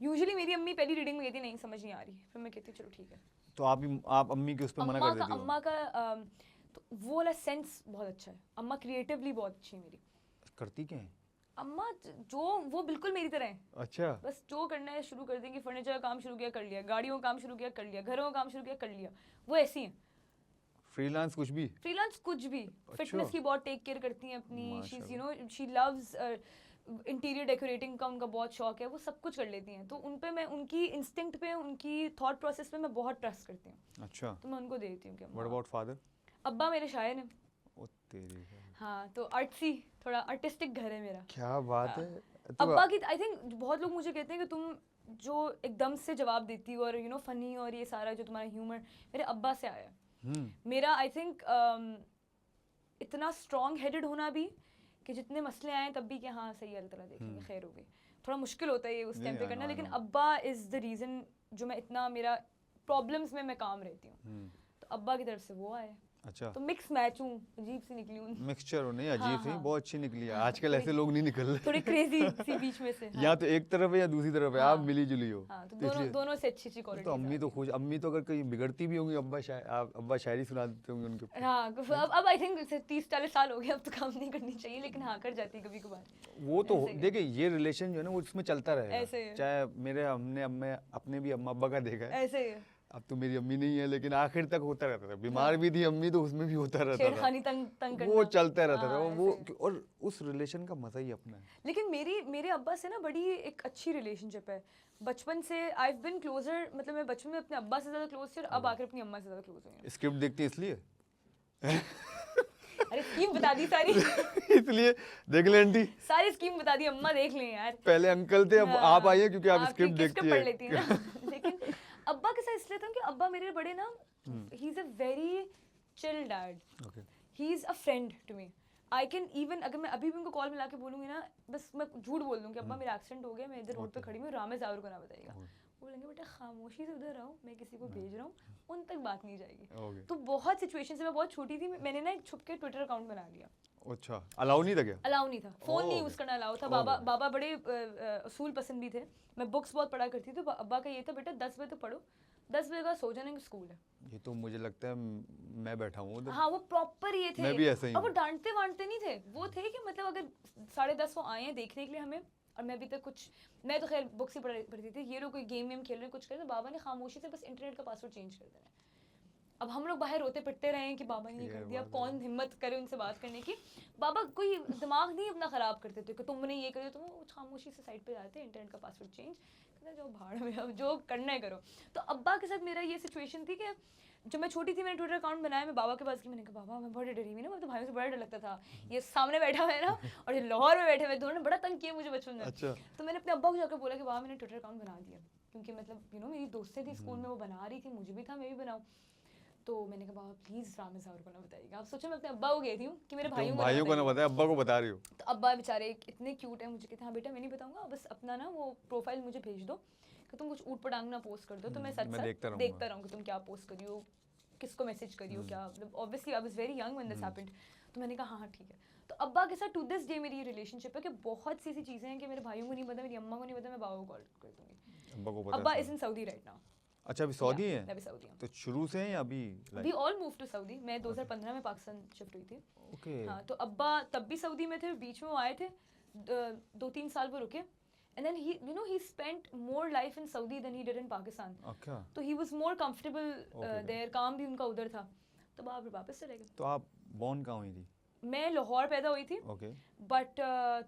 यूजुअली मेरी अम्मी पहली रीडिंग में कहती नहीं समझ नहीं आ रही, फिर मैं कहती हूँ चलो ठीक है। तो आप अम्मी के उस पर मना कर देती हो? अम्मा का तो वो वाला सेंस बहुत अच्छा है, अम्मा क्रिएटिवली बहुत अच्छी है मेरी। करती क्या है अम्मा? जो वो बिल्कुल मेरी तरह है। अच्छा, बस जो करना है शुरू कर देंगी, फर्नीचर का काम शुरू किया कर लिया, गाड़ियों का काम शुरू किया कर लिया, घरों का काम शुरू किया कर लिया, वो ऐसी हैं। फ्रीलांस कुछ भी? फ्रीलांस कुछ भी। फिटनेस की बहुत टेक केयर करती हैं अपनी, she you know she loves interior decorating का उनका बहुत शौक है, वो सब कुछ कर लेती हैं, तो उन पे मैं उनकी इंस्टिंक्ट पे, उनकी थॉट प्रोसेस पे मैं बहुत ट्रस्ट करती हूँ। अच्छा, तो मैं उनको देती हूँ। What about father? अब्बा मेरे शायर हैं। ओ तेरी, हाँ, तो आर्टसी, थोड़ा आर्टिस्टिक घर है मेरा। क्या बात है। अब्बा की आई थिंक बहुत लोग मुझे कहते हैं कि तुम जो एकदम से जवाब देती हो और यू नो फनी और ये सारा जो तुम्हारा ह्यूमर मेरे अब्बा से आया। मेरा आई थिंक इतना स्ट्रॉन्ग हेडेड होना भी कि जितने मसले आए तब भी कि हाँ सही अल्लाह ताला देखेंगे, खैर हो गई। थोड़ा मुश्किल होता है ये उस टाइम पे करना, लेकिन अब्बा इज़ द रीज़न जो मैं इतना, मेरा प्रॉब्लम्स में मैं काम रहती हूँ, तो अब्बा की तरफ से वो आए। अच्छा, तो मिक्स मैच हूँ, अजीब सी निकली हूँ। मिक्सचर हो नहीं, अजीब सी, हाँ। बहुत अच्छी निकली है। आजकल ऐसे लोग नहीं निकल रहे, थोड़ी क्रेजी सी बीच में से। या तो एक तरफ है या दूसरी तरफ है, आप मिली जुली हो। हाँ, तो दोनों से अच्छी क्वालिटी। तो अम्मी तो खुश, अम्मी तो अगर कहीं बिगड़ती भी होंगी, अब्बा शायरी सुना देते होंगे उनके। हाँ, अब आई थिंक 30-40 साल हो गए, अब तो काम नहीं करनी चाहिए, लेकिन हाँ कर जाती है कभी कभार। वो तो देखिए ये रिलेशन जो है ना वो इसमें चलता रहेगा, ऐसे ही। चाहे हमने अपने भी अम्मा अब्बा का देखा है, ऐसे ही। अब तो मेरी अम्मी नहीं है, लेकिन आखिर तक होता रहता था। बीमार भी थी अम्मी तो उसमें भी होता रहता था, छेड़खानी तंग करना, वो चलता रहता था। हाँ, वो और उस रिलेशन का मजा ही अपना है। लेकिन मेरे अब्बा से ना बड़ी एक अच्छी रिलेशनशिप है बचपन से। आई हैव बीन क्लोजर, मतलब मैं बचपन में अपने अब्बा से ज़्यादा क्लोज थी और अब आकर अपनी अम्मा से ज़्यादा क्लोज हुई हूँ। स्क्रिप्ट देखती है इसलिए? अरे स्कीम बता दी सारी। इसलिए देख ले आंटी, सारी स्कीम बता दी, अम्मा देख लें यार। पहले अंकल थे, अब आप आइए क्योंकि आप स्क्रिप्ट देखती पढ़ लेती है ना। लेकिन अब्बा के साथ इसलिए था कि अब्बा मेरे बड़े ना, he is a very chill dad, he is a friend to me. I can even, अगर मैं अभी भी उनको कॉल मिला के बोलूँगी ना, बस मैं झूठ बोल दूँ कि अब्बा मेरा एक्सीडेंट हो गया, मैं इधर रोड पे खड़ी हूँ, रामे जावर को ना बताइएगा, बोलेंगे बेटा खामोशी से उधर रहो, मैं किसी को भेज रहा हूँ, उन तक बात नहीं जाएगी। तो बहुत सिचुएशन से, मैं बहुत छोटी थी, मैंने ना एक छुप के ट्विटर अकाउंट बना लिया। अच्छा, अलाउ नहीं था क्या? अलाउ नहीं था, फोन नहीं यूज करना अलाउ था। बाबा बड़े असूल पसंद भी थे, मैं बुक्स बहुत पढ़ा करती थी, तो अब्बा का ये था बेटा 10 बजे तो पढ़ो, 10 बजे का सो जाने, स्कूल है। ये तो मुझे लगता है मैं बैठा हूँ उधर। हाँ, वो प्रॉपर ये थे। मैं भी ऐसे ही अब वो डांटते वांटते नहीं थे, वो थे कि मतलब अगर 10:30 वो आए हैं देखने के लिए हमें, और मैं अभी तक कुछ, मैं तो खैर बुक्स ही पढ़ती थी, ये लोग कोई गेम वेम खेल रहे हैं कुछ कर रहे हैं, तो बाबा ने खामोशी से बस इंटरनेट का पासवर्ड चेंज कर देना है। अब हम लोग बाहर रोते पिटते रहे हैं कि बाबा ने ये कर दिया, अब कौन हिम्मत करे उनसे बात करने की। बाबा कोई दिमाग नहीं अपना ख़राब करते थे कि तुमने ये कर दिया, तुम खामोशी से साइड पे जाते, इंटरनेट का पासवर्ड चेंज, जो भाड़ में, अब जो करना है करो। तो अब्बा के साथ मेरा ये सिचुएशन थी कि जब मैं छोटी थी मैंने ट्विटर अकाउंट बनाया, मैं बाबा के पास गई, मैंने कहा बाबा मैं बड़ी डरी हुई ना, मैं तो भाइयों से बड़ा डर लगता था, ये सामने बैठा हुआ है ना और ये लाहौर में बैठे हुए, दोनों ने बड़ा तंग किया मुझे बचपन में। अच्छा। तो मैंने अपने अब्बा को जाकर बोला कि बाबा मैंने ट्विटर अकाउंट बना दिया, क्योंकि मतलब यू नो मेरी दोस्तें थी स्कूल में, वो बना रही थी, मुझे भी था मैं भी बनाऊँ। तो मैंने कहा बाबा प्लीज़ रामेश सावर को ना बताइएगा। आप सोचो मैं अपने अब्बा को गई थी कि मेरे तुम भाइयों को ना बताया, अब्बा को बता रही हो? तो अब्बा बेचारे इतने क्यूट हैं, मुझे कहते हैं हाँ बेटा मैं नहीं बताऊंगा, बस अपना ना वो प्रोफाइल मुझे भेज दो कि तुम कुछ ऊट पटांग ना पोस्ट कर दो, तो मैं सच सच देखता रहूँगा तुम क्या पोस्ट करी हो, किसको मैसेज करी हो, क्या मतलब obviously I was very young when this happened. तो मैंने कहा हाँ ठीक है। तो अब्बा के साथ टू दिस डे मेरी रिलेशनशिप है कि बहुत सी ऐसी चीज़ें हैं कि मेरे भाइयों को नहीं पता, मेरी अम्मा को नहीं पता, मैं बाबा को कॉल कर दूंगी। अब्बा को पता? अब्बा is in Saudi right now. अच्छा, अभी सऊदी है? मैं अभी सऊदी हूँ। तो शुरू से हैं या अभी? We all move to Saudi. मैं 2015 में पाकिस्तान शिफ्ट हुई थी। ओके। हाँ, तो अब्बा तब भी सऊदी में थे, बीच में वो आए थे, 2-3 साल वो रुके, and then he you know he spent more life in Saudi then he did in Pakistan. अच्छा। तो he was more comfortable there, काम भी उनका उधर था, तो बाप रे वापस चले गए। तो आप बॉर्न कहाँ हुई थी? मैं लाहौर पैदा हुई थी, ओके। बट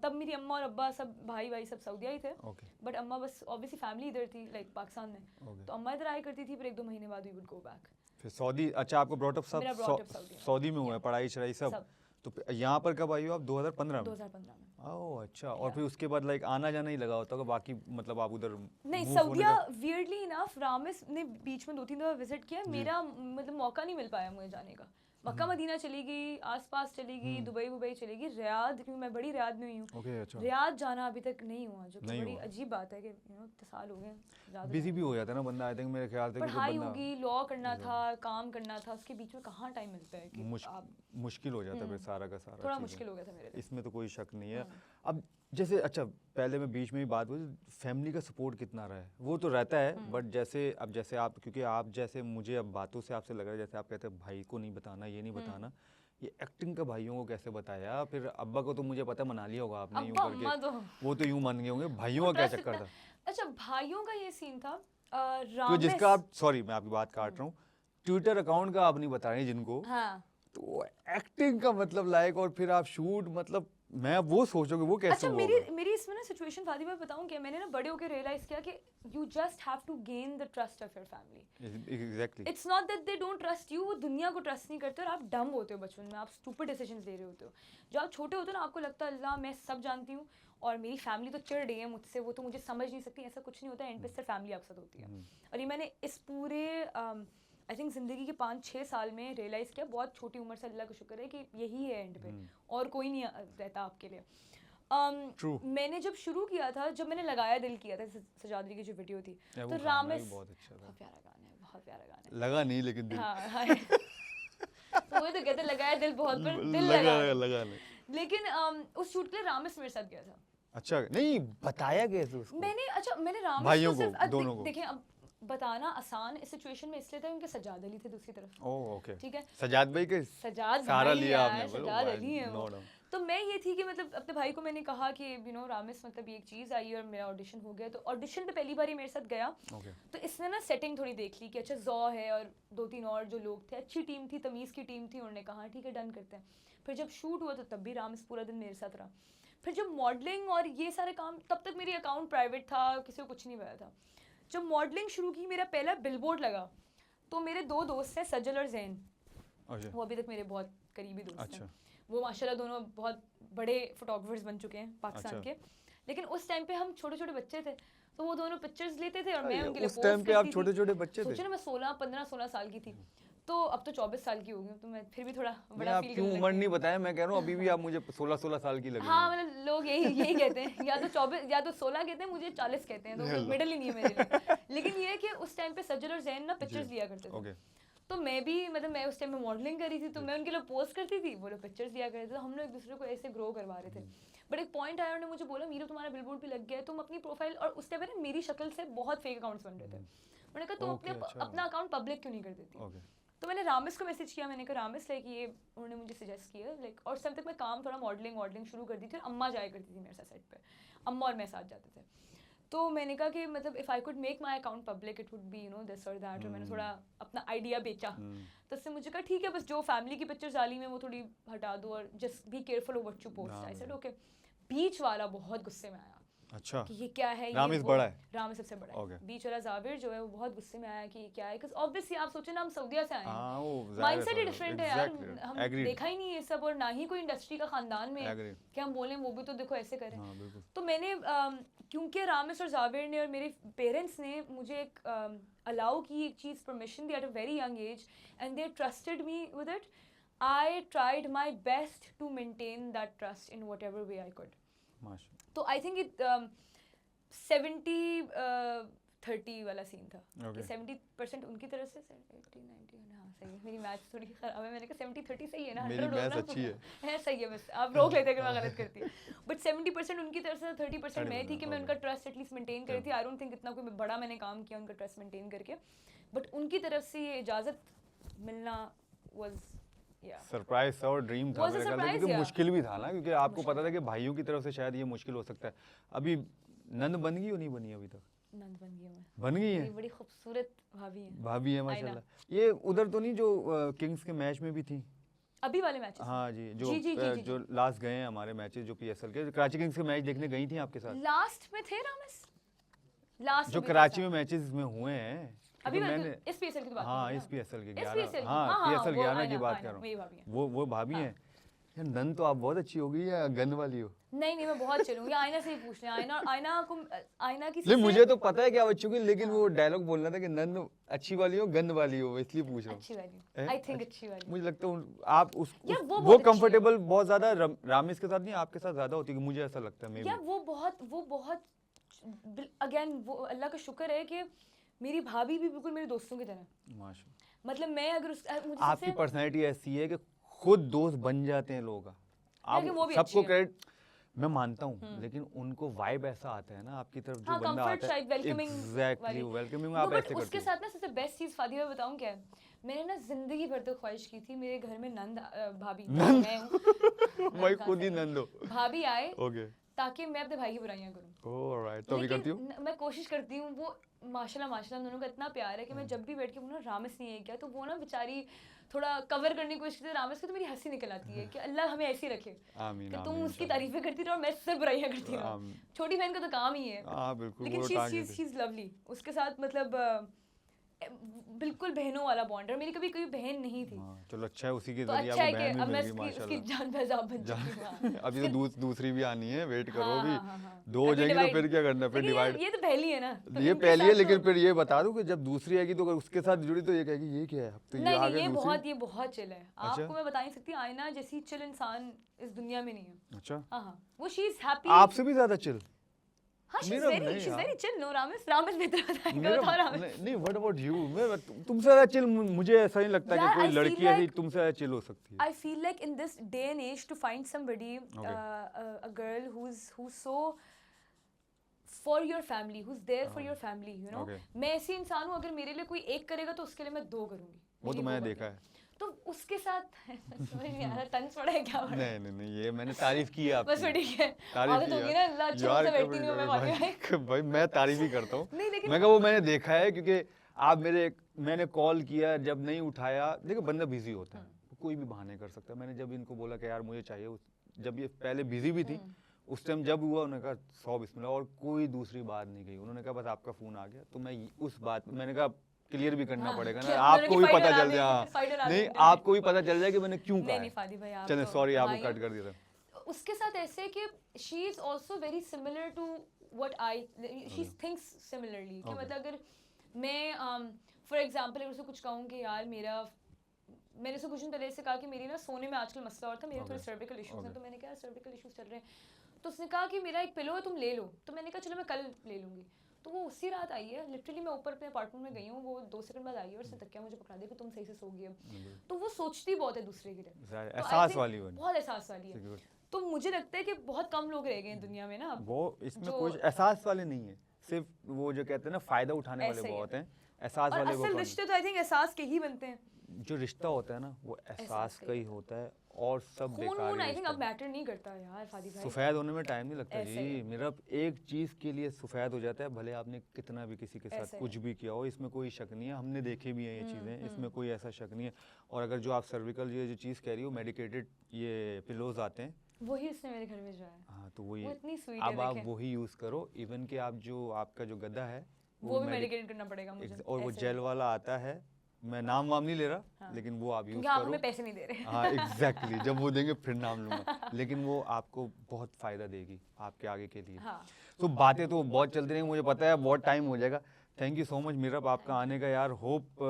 तब मेरी अम्मा और अब्बा सब भाई सब सऊदी ही थे। ओके। बट अम्मा बस ऑब्वियसली फैमिली इधर थी लाइक पाकिस्तान में, ओके। तो अम्मा इधर आया करती थी, फिर 1-2 महीने बाद वी वुड गो बैक। फिर सऊदी, अच्छा आपको ब्रॉट अप सब मेरा brought up सऊदी में। सऊदी में हुआ है, पढ़ाई शढ़ाई सब? तो यहाँ पर कब आई हो आप? 2015 में? 2015 में। ओह अच्छा। और फिर उसके बाद लाइक आना जाना ही लगा होता होगा, बाकी मतलब आप उधर नहीं, move होने सऊदिया का? वियर्डली इनफ रामेस ने बीच में 2-3 दफा विजिट किया, मेरा मतलब मौका नहीं मिल पाया मुझे जाने का। मक्का मदीना चली गई, आसपास चली गई, दुबई चली गई, रियाद, क्योंकि मैं बड़ी रियाद में हुई हूँ। ओके अच्छा। रियाद जाना अभी तक नहीं हुआ, जो कि नहीं बड़ी हुआ। अजीब बात है कि यू नो साल हो गए। बिजी भी हो जाता है ना बंदा, आई थिंक मेरे ख्याल से कि जब पढ़ाई बंदा होगी, लॉ करना था, काम करना था, उसके बीच में कहाँ टाइम मिलता है कि आप मुश्किल हो जाता है फिर सारा का सारा। थोड़ा चीज़ें। मुश्किल हो गया था मेरे लिए। इसमें तो कोई शक नहीं है। अब जैसे अच्छा, पहले मैं बीच में ही बात हुई, फैमिली का सपोर्ट कितना रहा है? वो तो रहता है, बट जैसे अब जैसे आप, क्योंकि आप जैसे मुझे अब बातों से आपसे लग रहा है जैसे आप कहते हैं भाई को नहीं बताना, ये नहीं बताना, ये एक्टिंग का भाइयों को कैसे बताया? फिर अब्बा को तो मुझे पता मना लिया होगा आपने यूं अब्बा अम्मा करके, तो वो तो यूं मान गए होंगे, भाइयों का क्या चक्कर था? अच्छा, भाइयों का ये सीन था, तो रामेस, जिसका आप, सॉरी मैं आपकी बात काट रहा हूँ, ट्विटर अकाउंट का आप नहीं बता रहे जिनको, हाँ तो एक्टिंग का मतलब लाइक, और फिर आप शूट, मतलब मैं वो सोचोगे वो कैसे अच्छा, हुआ मेरी इसमें ना सिचुएशन फादी, मैं बताऊं क्या, मैंने ना बड़े होकर रियलाइज किया कि you just have to gain the trust of your family. Exactly. It's not that they don't trust you, वो दुनिया को ट्रस्ट नहीं करते और आप डम होते हो बचपन में, आप स्टूपिड डिसीजंस ले रहे होते हो। जब आप छोटे होते हो ना, आपको लगता है अल्लाह मैं सब जानती हूँ और मेरी फैमिली तो चिढ़ रही है मुझसे, वो तो मुझे समझ नहीं सकती। ऐसा कुछ नहीं होता, एंड पे सिर्फ फैमिली आपके साथ होती है। और ये मैंने इस पूरे आई थिंक ज़िंदगी के 5-6 साल में रियलाइज़ किया, बहुत छोटी उम्र से, अल्लाह का शुक्र है कि यही है एंड पे, और कोई नहीं रहता आपके लिए। मैंने जब शुरू किया था, जब मैंने लगाया दिल किया था, सजादरी की जो वीडियो थी, तो रामेस, बहुत अच्छा था, बहुत प्यारा गाना है, बहुत प्यारा गाना है। लगा नहीं लेकिन दिल, हाँ हाँ तो वही तो कहते हैं, लगाया दिल बहुत, पर दिल लगा नहीं। लेकिन उस शूट के लिए रामेस मेरे साथ गया था। अच्छा, नहीं बताया कैसे उसको? मैंने रामेस भाइयों को सिर्फ को, दोनों को? देखें, अब बताना आसान इस सिचुएशन में इसलिए था क्योंकि सजाद अली थे दूसरी तरफ। ओह ओके, ठीक है, सजाद भाई के सजाद सारा भाई लिया यार, आपने, बोलो सजाद भाई, अली है वो। no doubt। तो मैं ये थी कि मतलब अपने भाई को मैंने कहा कि यू नो रामेस, मतलब ये एक चीज़ आई और मेरा ऑडिशन हो गया। तो ऑडिशन पे पहली बार ही मेरे साथ गया, ओके। तो इसने ना सेटिंग थोड़ी देख ली कि अच्छा जॉ है और 2-3 और जो लोग थे, अच्छी टीम थी, तमीज़ की टीम थी, उन्होंने कहा ठीक है डन करते हैं। फिर जब शूट हुआ तो तब भी रामेस पूरा दिन मेरे साथ रहा। फिर जब मॉडलिंग और ये सारे काम, तब तक मेरी अकाउंट प्राइवेट था, किसी को कुछ नहीं पता था। जब मॉडलिंग शुरू की, मेरा पहला बिलबोर्ड लगा, तो मेरे 2 दोस्त हैं, सज्जल और जैन, वो अभी तक मेरे बहुत करीबी दोस्त हैं। वो माशाल्लाह दोनों बहुत बड़े फोटोग्राफर्स बन चुके हैं पाकिस्तान के। लेकिन उस टाइम पे हम छोटे छोटे बच्चे थे, तो वो दोनों पिक्चर्स लेते थे और मैं उनके लिए उस टाइम पे आप छोटे छोटे बच्चे थे? सोचो ना, मैं 15-16 साल की थी, तो अब तो 24 साल की हो गई, तो मैं फिर भी थोड़ा बड़ा आप फील क्यों उम्र नहीं बताया, मैं कह रहा हूँ अभी भी आप मुझे 16 साल की लग रही हैं। हाँ, मतलब लोग यही कहते हैं, या तो 24 या तो 16 कहते हैं, मुझे 40 कहते हैं, तो मिडल ही नहीं है मेरे लिए। लेकिन ये है कि उस टाइम पे सज्जल और जैन ना पिक्चर्स लिया करते थे, तो मैं भी, मतलब मैं उस टाइम में मॉडलिंग करी थी, तो मैं उनके लिए पोस्ट करती थी, वो लोग पिक्चर्स लिया करते थे, तो हम लोग एक दूसरे को ऐसे ग्रो करवा रहे थे। बट एक पॉइंट आया, उन्होंने मुझे बोला मीरू तुम्हारा बिलबोर्ड भी लग गया है, तुम अपनी प्रोफाइल, और उस टाइम पे मेरी शक्ल से बहुत फेक अकाउंट्स बन रहे थे, उन्होंने कहा तुम अपना अकाउंट पब्लिक क्यों नहीं कर देती। तो मैंने रामेस को मैसेज किया, मैंने कहा रामेस लाइक ये, उन्होंने मुझे सजेस्ट किया लाइक, और उस टाइम तक मैं काम थोड़ा मॉडलिंग शुरू कर दी थी, और अम्मा जाया करती थी मेरे साथ सेट पे, अम्मा और मैं साथ जाते थे। तो मैंने कहा कि मतलब if I could make my account public it would be you know this और दैट, और मैंने थोड़ा अपना आइडिया बेचा। तो उससे मुझे कहा ठीक है, बस जो फैमिली की पिक्चर्स डाली मैं वो थोड़ी हटा दो, और just be careful of what you post. I said okay. बीच वाला बहुत गुस्से में आया, अच्छा, कि ये क्या है, रामिस वो बड़ा है? रामिस सबसे बड़ा है। Okay. बीच वाला जाबिर जो है वो बहुत गुस्से में आया कि ये क्या है, क्योंकि ऑब्वियसली आप सोचे ना हम सऊदीया से आए हाँ, वो हैं, ज़ाहिर माइंडसेट ही है, डिफरेंट है यार, exactly, हम agreed, देखा ही नहीं ये सब, और ना ही कोई इंडस्ट्री का खानदान में है agreed, कि हम बोलें वो भी तो देखो ऐसे करें। हाँ बिल्कुल, तो मैंने क्योंकि रामिस और जाबिर ने और मेरे पेरेंट्स ने मुझे एक अलाउ की एक चीज़, परमिशन दी at a very young age, and they trusted me with it. I tried my best to maintain that trust in whatever way I could. माशा, तो आई थिंक इट 70-30 वाला सीन था कि Okay. 70% उनकी तरफ से 80-90, हाँ सही है, मेरी मैथ्स थोड़ी खराब है, मैंने कहा 70-30 सही है ना, मेरी 100 मैथ्स होना अच्छी है सही है, बस आप रोक लेते अगर मैं गलत करती, बट 70% उनकी तरफ से 30% मैं थी कि मैं उनका ट्रस्ट एटलीस्ट मेंटेन करी थी। आई डोंट थिंक इतना कोई बड़ा मैंने काम किया उनका ट्रस्ट मेंटेन करके, बट उनकी तरफ से ये इजाज़त मिलना वाज सरप्राइज था और ड्रीम था Was a मेरे ख्याल से, surprise, क्योंकि yeah. मुश्किल भी था ना, क्योंकि आपको पता था कि भाइयों की तरफ से शायद ये मुश्किल हो सकता है। अभी नंद बन गई, नहीं बनी अभी तक? नंद बन गई मैं, बन गई है, मेरी बड़ी खूबसूरत भाभी है, भाभी है आयना। माशाल्लाह। ये उधर तो नहीं जो किंग्स के मैच में भी थी? अभी वाले मैचेस? हाँ जी, जो जी, जी, जी, जी, जो लास्ट गए हैं हमारे मैचेस, जो पीएसएल के, कराची किंग्स के मैच देखने गई थी आपके साथ? लास्ट में थे रामिस, लास्ट जो कराची में मैचेस में हुए हैं, अभी क्योंकि मैंने इस पीएसएल की बात हाँ कर रही इस पीएसएल के इस 11, पीएसएल हाँ पीएसएल 11 की बात कर हूँ, वही रहा भाभी है। हूँ, वो भाभी हैं। यार नंद तो आप बहुत अच्छी हो गई, या गन वाली हो? नहीं मैं बहुत चलूंगी, आयना से ही पूछ रहे हैं, आयना की नहीं मुझे तो पता है कि आप अच्छी होगी, लेकिन वो डायलॉग बोलना था कि नंद अच्छी वाली हो गंद वाली हो, इसलिए पूछ रहा हूँ। अच्छी वाली, आई थिंक अच्छी वाली। मुझे लगता है आप यार वो वो बहुत अच्छी कंफर्टेबल बहुत ज्यादा रामिस के साथ नहीं, आपके साथ ज्यादा होती है, मुझे ऐसा लगता है। मे यार वो बहुत अगेन वो अल्लाह का शुक्र है कि मेरी भाभी भी बिल्कुल मेरे दोस्तों की तरह, माशाल्लाह। मतलब मैं अगर मुझे आपकी पर्सनैलिटी ऐसी है कि खुद दोस्त बन जाते हैं लोग, लेकिन वो आप भी सबको अच्छी है। क्रेडिट मैं मानता हूँ, लेकिन उनको वाइब ऐसा आता है ना आपकी तरफ, जो हाँ, बंदा comfort आता है शायद welcoming एग्जैक्टली वाली। वेलकमिंग No, आप but ऐसे करते उसके हो। साथ ना सबसे बेस्ट चीज़ फादी मैं बताऊँ क्या है, मैंने ना जिंदगी भर तो ख्वाहिश की थी मेरे घर में नंद भाभी नंद? मैं हूँ मैं खुद ही नंद हो। भाभी आए ओके, ताकि मैं अपने भाई की बुराइयां करूँ। ऑलराइट, तो भी करती हूँ। मैं कोशिश करती हूँ, वो माशाल्लाह दोनों का इतना प्यार है कि मैं जब भी बैठ के बोलूँ रामिस नहीं है क्या, तो वो ना बेचारी थोड़ा कवर करने की कोशिश करती है रामिस को, तो मेरी हंसी निकल आती है कि अल्लाह हमें ऐसी रखे आमीन, कि तुम आमीन, उसकी इंशाल्लाह। तारीफें करती रहो और मैं सिर्फ बुराइयां करती रहूँ। आमीन। छोटी बहन का तो काम ही है। हाँ बिल्कुल, लेकिन वो टांगे शी इज लवली, उसके साथ मतलब बिल्कुल बहनों वाला बॉन्ड है, मेरी कभी कोई बहन नहीं थी। हाँ, चलो अच्छा है, उसी के तो जरिए अच्छा है आपको कि बहन अब भी मैं मिल गई उसकी माशाल्लाह। जान पहचान बन चुकी हूँ। हाँ। अभी तो दूसरी भी आनी है, वेट करो हाँ, अभी। हाँ, हाँ, हाँ। दो हो अभी जाएंगी तो divide- फिर क्या करना, फिर लेकिन डिवाइड। ये तो पहली है ना, तो ये इनके पहली है, साथ लेकिन तो- फिर ये बता दूं कि जब दूसरी आएगी तो अगर उसके साथ जुड़ी तो ये कहेगी ये क्या है, अब तो ये नहीं आ नहीं गई ये दूसरी। बहुत चिल है, अच्छा? आपको मैं बता नहीं सकती, आयना जैसी चिल इंसान इस दुनिया में नहीं है। अच्छा, हाँ हाँ, वो शी इज हैप्पी। आपसे भी ज्यादा चिल? हाँ शी इज मेरा नहीं वेरी यार। चिल। नो रामिस बेहतर बताएगा, मेरा बताओ रामिस। नहीं, व्हाट अबाउट यू? मैं तुमसे ज्यादा चिल, मुझे ऐसा नहीं लगता कि यार, कोई I feel लड़की ऐसी like- तुमसे ज्यादा चिल हो सकती है। I feel like in this day and age to find somebody, a girl who's so for your family, who's there for your family, you know. Okay. मैं ऐसी इंसान हूँ, अगर मेरे लिए कोई एक करेगा तो उसके लिए मैं दो करूँगी। वो तो मेरी मैंने बात देखा है। तो उसके साथ समझ नहीं आ रहा, तंज पड़ा है क्या पड़ा है? नहीं, ये मैंने तारीफ की है बस आपकी। ठीक है, तारीफ आदत की होगी है। ना, अल्लाह अच्छा यार से बैठती कभी- नहीं हूँ मैं कभी वाकई में। भाई मैं तारीफ ही करता हूँ। नहीं लेकिन मैं कहा वो मैंने देखा है, क्योंकि आप मैंने कॉल किया, जब नहीं उठाया, देखो बंदा बिजी होता है, कोई भी बहाने कर सकता है। मैंने जब इनको बोला कि यार मुझे चाहिए, जब ये पहले बिजी भी थी, उस टाइम जब हुआ उन्होंने कहा 100 बिस्मिल्लाह, और कोई दूसरी बात नहीं कही। उन्होंने कहा बस आपका फोन आ गया, तो मैं उस बात मैंने कहा क्लियर भी करना पड़ेगा ना, आपको भी पता चल जाए। नहीं, आपको भी पता चल जाए कि मैंने क्यों कहा। नहीं फादी भाई, आप चले तो सॉरी, आपको भाई कट कर दिया था। उसके साथ ऐसे है कि she is also very similar to what I, she thinks similarly कि मतलब अगर मैं फॉर एग्जांपल अगर उसे कुछ कहूँ कि यार मैंने उसे कुछ दिन पहले से कहा कि मेरी ना सोने में आजकल मसला और था, मेरे थोड़े सर्विकल इश्यूज हैं, तो मैंने कहा सर्विकल इश्यूज चल रहे हैं, तो उसने कहा कि मेरा एक पिलो है तुम ले लो, तो मैंने कहा चलो मैं कल ले लूँगी। तो वो उसी रात आई है, लिटरली मैं ऊपर अपने अपार्टमेंट में गई हूँ, वो 2 सेकंड बाद आई है और उसने तकिया मुझे पकड़ा दिया कि तुम सही से सो गई अब। तो वो सोचती बहुत है दूसरे के लिए, एहसास वाली बनी। बहुत एहसास वाली है। तो मुझे लगता है कि बहुत कम लोग रह गए हैं दुनिया में ना, वो इसमें कुछ एहसास वाले नहीं है, सिर्फ वो जो कहते हैं ना फायदा उठाने वाले बहुत हैं, एहसास और वाले असल रिश्ते तो आई थिंक एहसास के ही बनते हैं। जो रिश्ता होता है ना वो एहसास का ही होता है, और सब खून बेकार आई है। थिंक अब मैटर नहीं करता यार फादी भाई, सफेद होने में टाइम नहीं लगता ऐसे जी, ही। मेरा एक चीज के लिए सफेद हो जाता है, भले आपने कितना भी किसी के ऐसे साथ कुछ भी किया हो, इसमें कोई शक नहीं है, हमने देखे भी हैं ये चीजें, इसमें कोई ऐसा शक नहीं है। और अगर जो आप सर्विकल ये जो चीज कह रही हो, मेडिकेटेड ये पिलोज आते हैं, वही उसने मेरे घर भेजा है। हाँ तो वही वो इतनी स्वीट अब है, आप देखें। वही यूज़ करो। इवन कि आप जो आपका जो गद्दा है वो भी मेडिक मेडिकेट करना पड़ेगा मुझे। और वो ऐसे। जेल वाला आता है, मैं नाम वाम नहीं ले रहा, हाँ। लेकिन वो आप यूज़ क्योंकि आप करो। हमें पैसे नहीं दे रहे। हाँ एग्जैक्टली जब वो देंगे फिर नाम लूँगा, लेकिन वो आपको बहुत फ़ायदा देगी आपके आगे के लिए। हाँ। तो बातें तो बहुत चलती रहेंगी, मुझे पता है बहुत टाइम हो जाएगा। Thank you so much Meerab आपका आने का यार। होप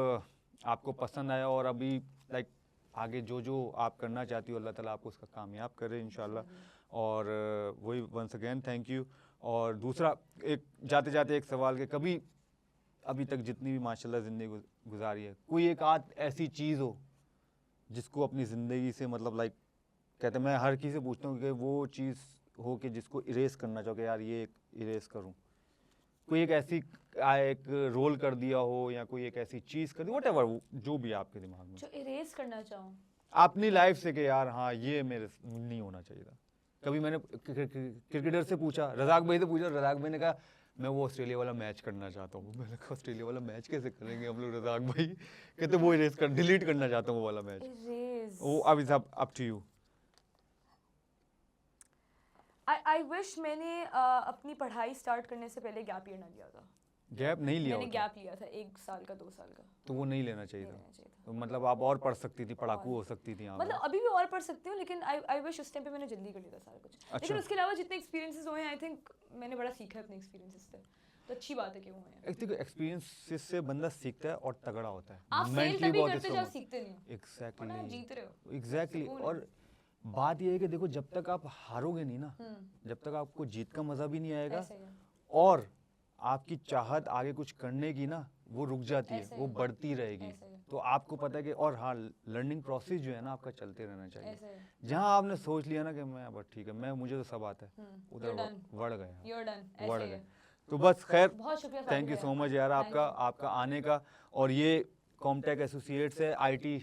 आपको पसंद आया, और अभी लाइक आगे जो जो आप करना चाहती हो अल्लाह ताला आपको उसका कामयाब करे इंशाल्लाह। और वही वंस अगेन थैंक यू। और दूसरा एक जाते जाते एक सवाल के, कभी अभी तक जितनी भी माशाल्लाह ज़िंदगी गुजारी है, कोई एक आध ऐसी चीज़ हो जिसको अपनी ज़िंदगी से मतलब लाइक कहते हैं, मैं हर किसी से पूछता हूँ कि वो चीज़ हो कि जिसको इरेज करना चाहो कि यार ये एक इरेज करूँ, कोई एक ऐसी एक रोल कर दिया हो या कोई एक ऐसी चीज़ कर दी, वट एवर जो भी आपके दिमाग में जो इरेज करना चाहूँ। अपनी लाइफ से कि यार हाँ ये मेरे नहीं होना चाहिए था। कभी मैंने क्रिकेटर से पूछा, रज़ाक भाई से पूछा, रज़ाक भाई ने कहा मैं वो ऑस्ट्रेलिया वाला मैच करना चाहता हूँ। मैंने कहा ऑस्ट्रेलिया वाला मैच कैसे करेंगे हम लोग रज़ाक भाई? कहते वो इरेज कर, डिलीट करना चाहता हूँ वो वाला मैच। इरेज। वो अब is up to you. I wish मैंने अपनी पढ़ाई स्टार्ट करने से पहले गैप ईयर ना लिया था। गैप नहीं लिया मैंने होता गैप लिया था 1 साल का 2 साल का। तो वो नहीं लेना चाहिए नहीं था। लेना चाहिए था। तो मतलब आप और पढ़ सकती थी, पढ़ाकू हो सकती थी यहाँ मतलब पे। अभी भी और पढ़ सकती हूँ, लेकिन आई विश उस टाइम पे मैंने जल्दी कर लिया था सारा कुछ। लेकिन उसके अलावा जितने एक्सपीरियंसेस हुए हैं, आई थिंक मैंने बड़ा सीखा है अपने एक्सपीरियंसेस से। तो अच्छी बात है कि हुए हैं। एक देखो एक्सपीरियंस से बंदा सीखता है और तगड़ा होता है। आप फेल Mentally तभी बहुत करते strong जब होता सीखते नहीं हो। है। वरना आप एग्जैक्टली जीत रहे हो। एग्जैक्टली। सुकून है। और बात ये है कि देखो जब तक आप हारोगे नहीं ना, जब तक आपको जीत का मजा भी नहीं आएगा, ऐसे ही है। और आपकी चाहत आगे कुछ करने की ना वो रुक जाती है, ऐसे वो ही। बढ़ती रहेगी। ऐसे ही। तो आपको पता है कि और हाँ लर्निंग प्रोसेस जो है ना आपका चलते रहना चाहिए। ऐसे है। जहाँ आपने सोच लिया ना कि मैं बस ठीक है, मैं मुझे तो सब आता है, उधर You're done. बढ़ गया, You're done. बढ़ ऐसे ही गए। है। तो बस खैर बहुत शुक्रिया थैंक यू साबिर सो भैया। मच यार Thank आपका you. आपका आने का। और ये कॉमटेक एसोसिएट्स है, आईटी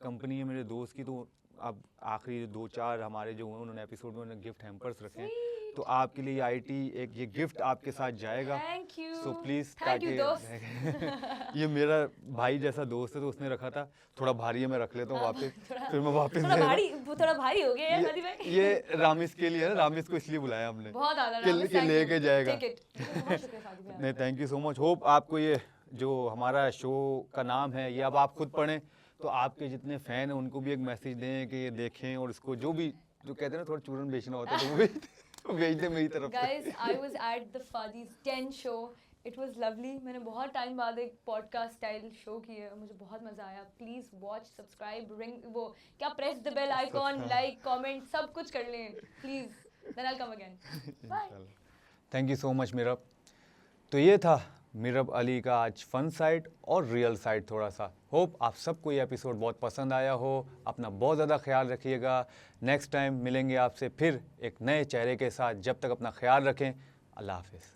कंपनी है मेरे दोस्त की। तो अब आखिरी 2-4 हमारे जो हुए उन्होंने एपिसोड में उन्होंने गिफ्ट हैम्पर्स रखे हैं, तो आपके लिए आईटी एक ये गिफ्ट आपके साथ जाएगा। Thank you. So please Thank you, ताकि ये मेरा भाई जैसा दोस्त है तो उसने रखा था, थोड़ा भारी है, मैं रख लेता हूँ वापस, फिर मैं वापस थोड़ा दे दूँ। भारी, वो थोड़ा भारी हो गया है सादी भाई। ये रामिस के लिए है ना, रामिस को इसलिए बुलाया हमने बहुत आदर कि लेके जाएगा। Take it. बहुत शुक्रिया सादी भैया। नहीं thank you so much. Hope आपको ये जो हमारा शो का नाम है ये अब आप खुद पढ़ें, तो आपके जितने फ़ैन हैं उनको भी एक मैसेज दें कि ये देखें, और इसको जो भी जो कहते हैं ना थोड़ा चूरन बेचना होता है तो वो भेज दें मेरी तरफ से। Guys, I was at the Fadi's 10 show. It was lovely. मैंने बहुत टाइम बाद एक पॉडकास्ट स्टाइल शो किया है, मुझे बहुत मजा आया। प्लीज वॉच, सब्सक्राइब, रिंग वो क्या, press the bell icon, like, comment सब कुछ कर लें please. Then I will come again. Bye. Thank you so much Meerab. तो ये था मीरब अली का आज फन साइड और रियल साइड थोड़ा सा। होप आप सबको ये एपिसोड बहुत पसंद आया हो। अपना बहुत ज़्यादा ख्याल रखिएगा। नेक्स्ट टाइम मिलेंगे आपसे फिर एक नए चेहरे के साथ। जब तक अपना ख्याल रखें। अल्लाह हाफिज़।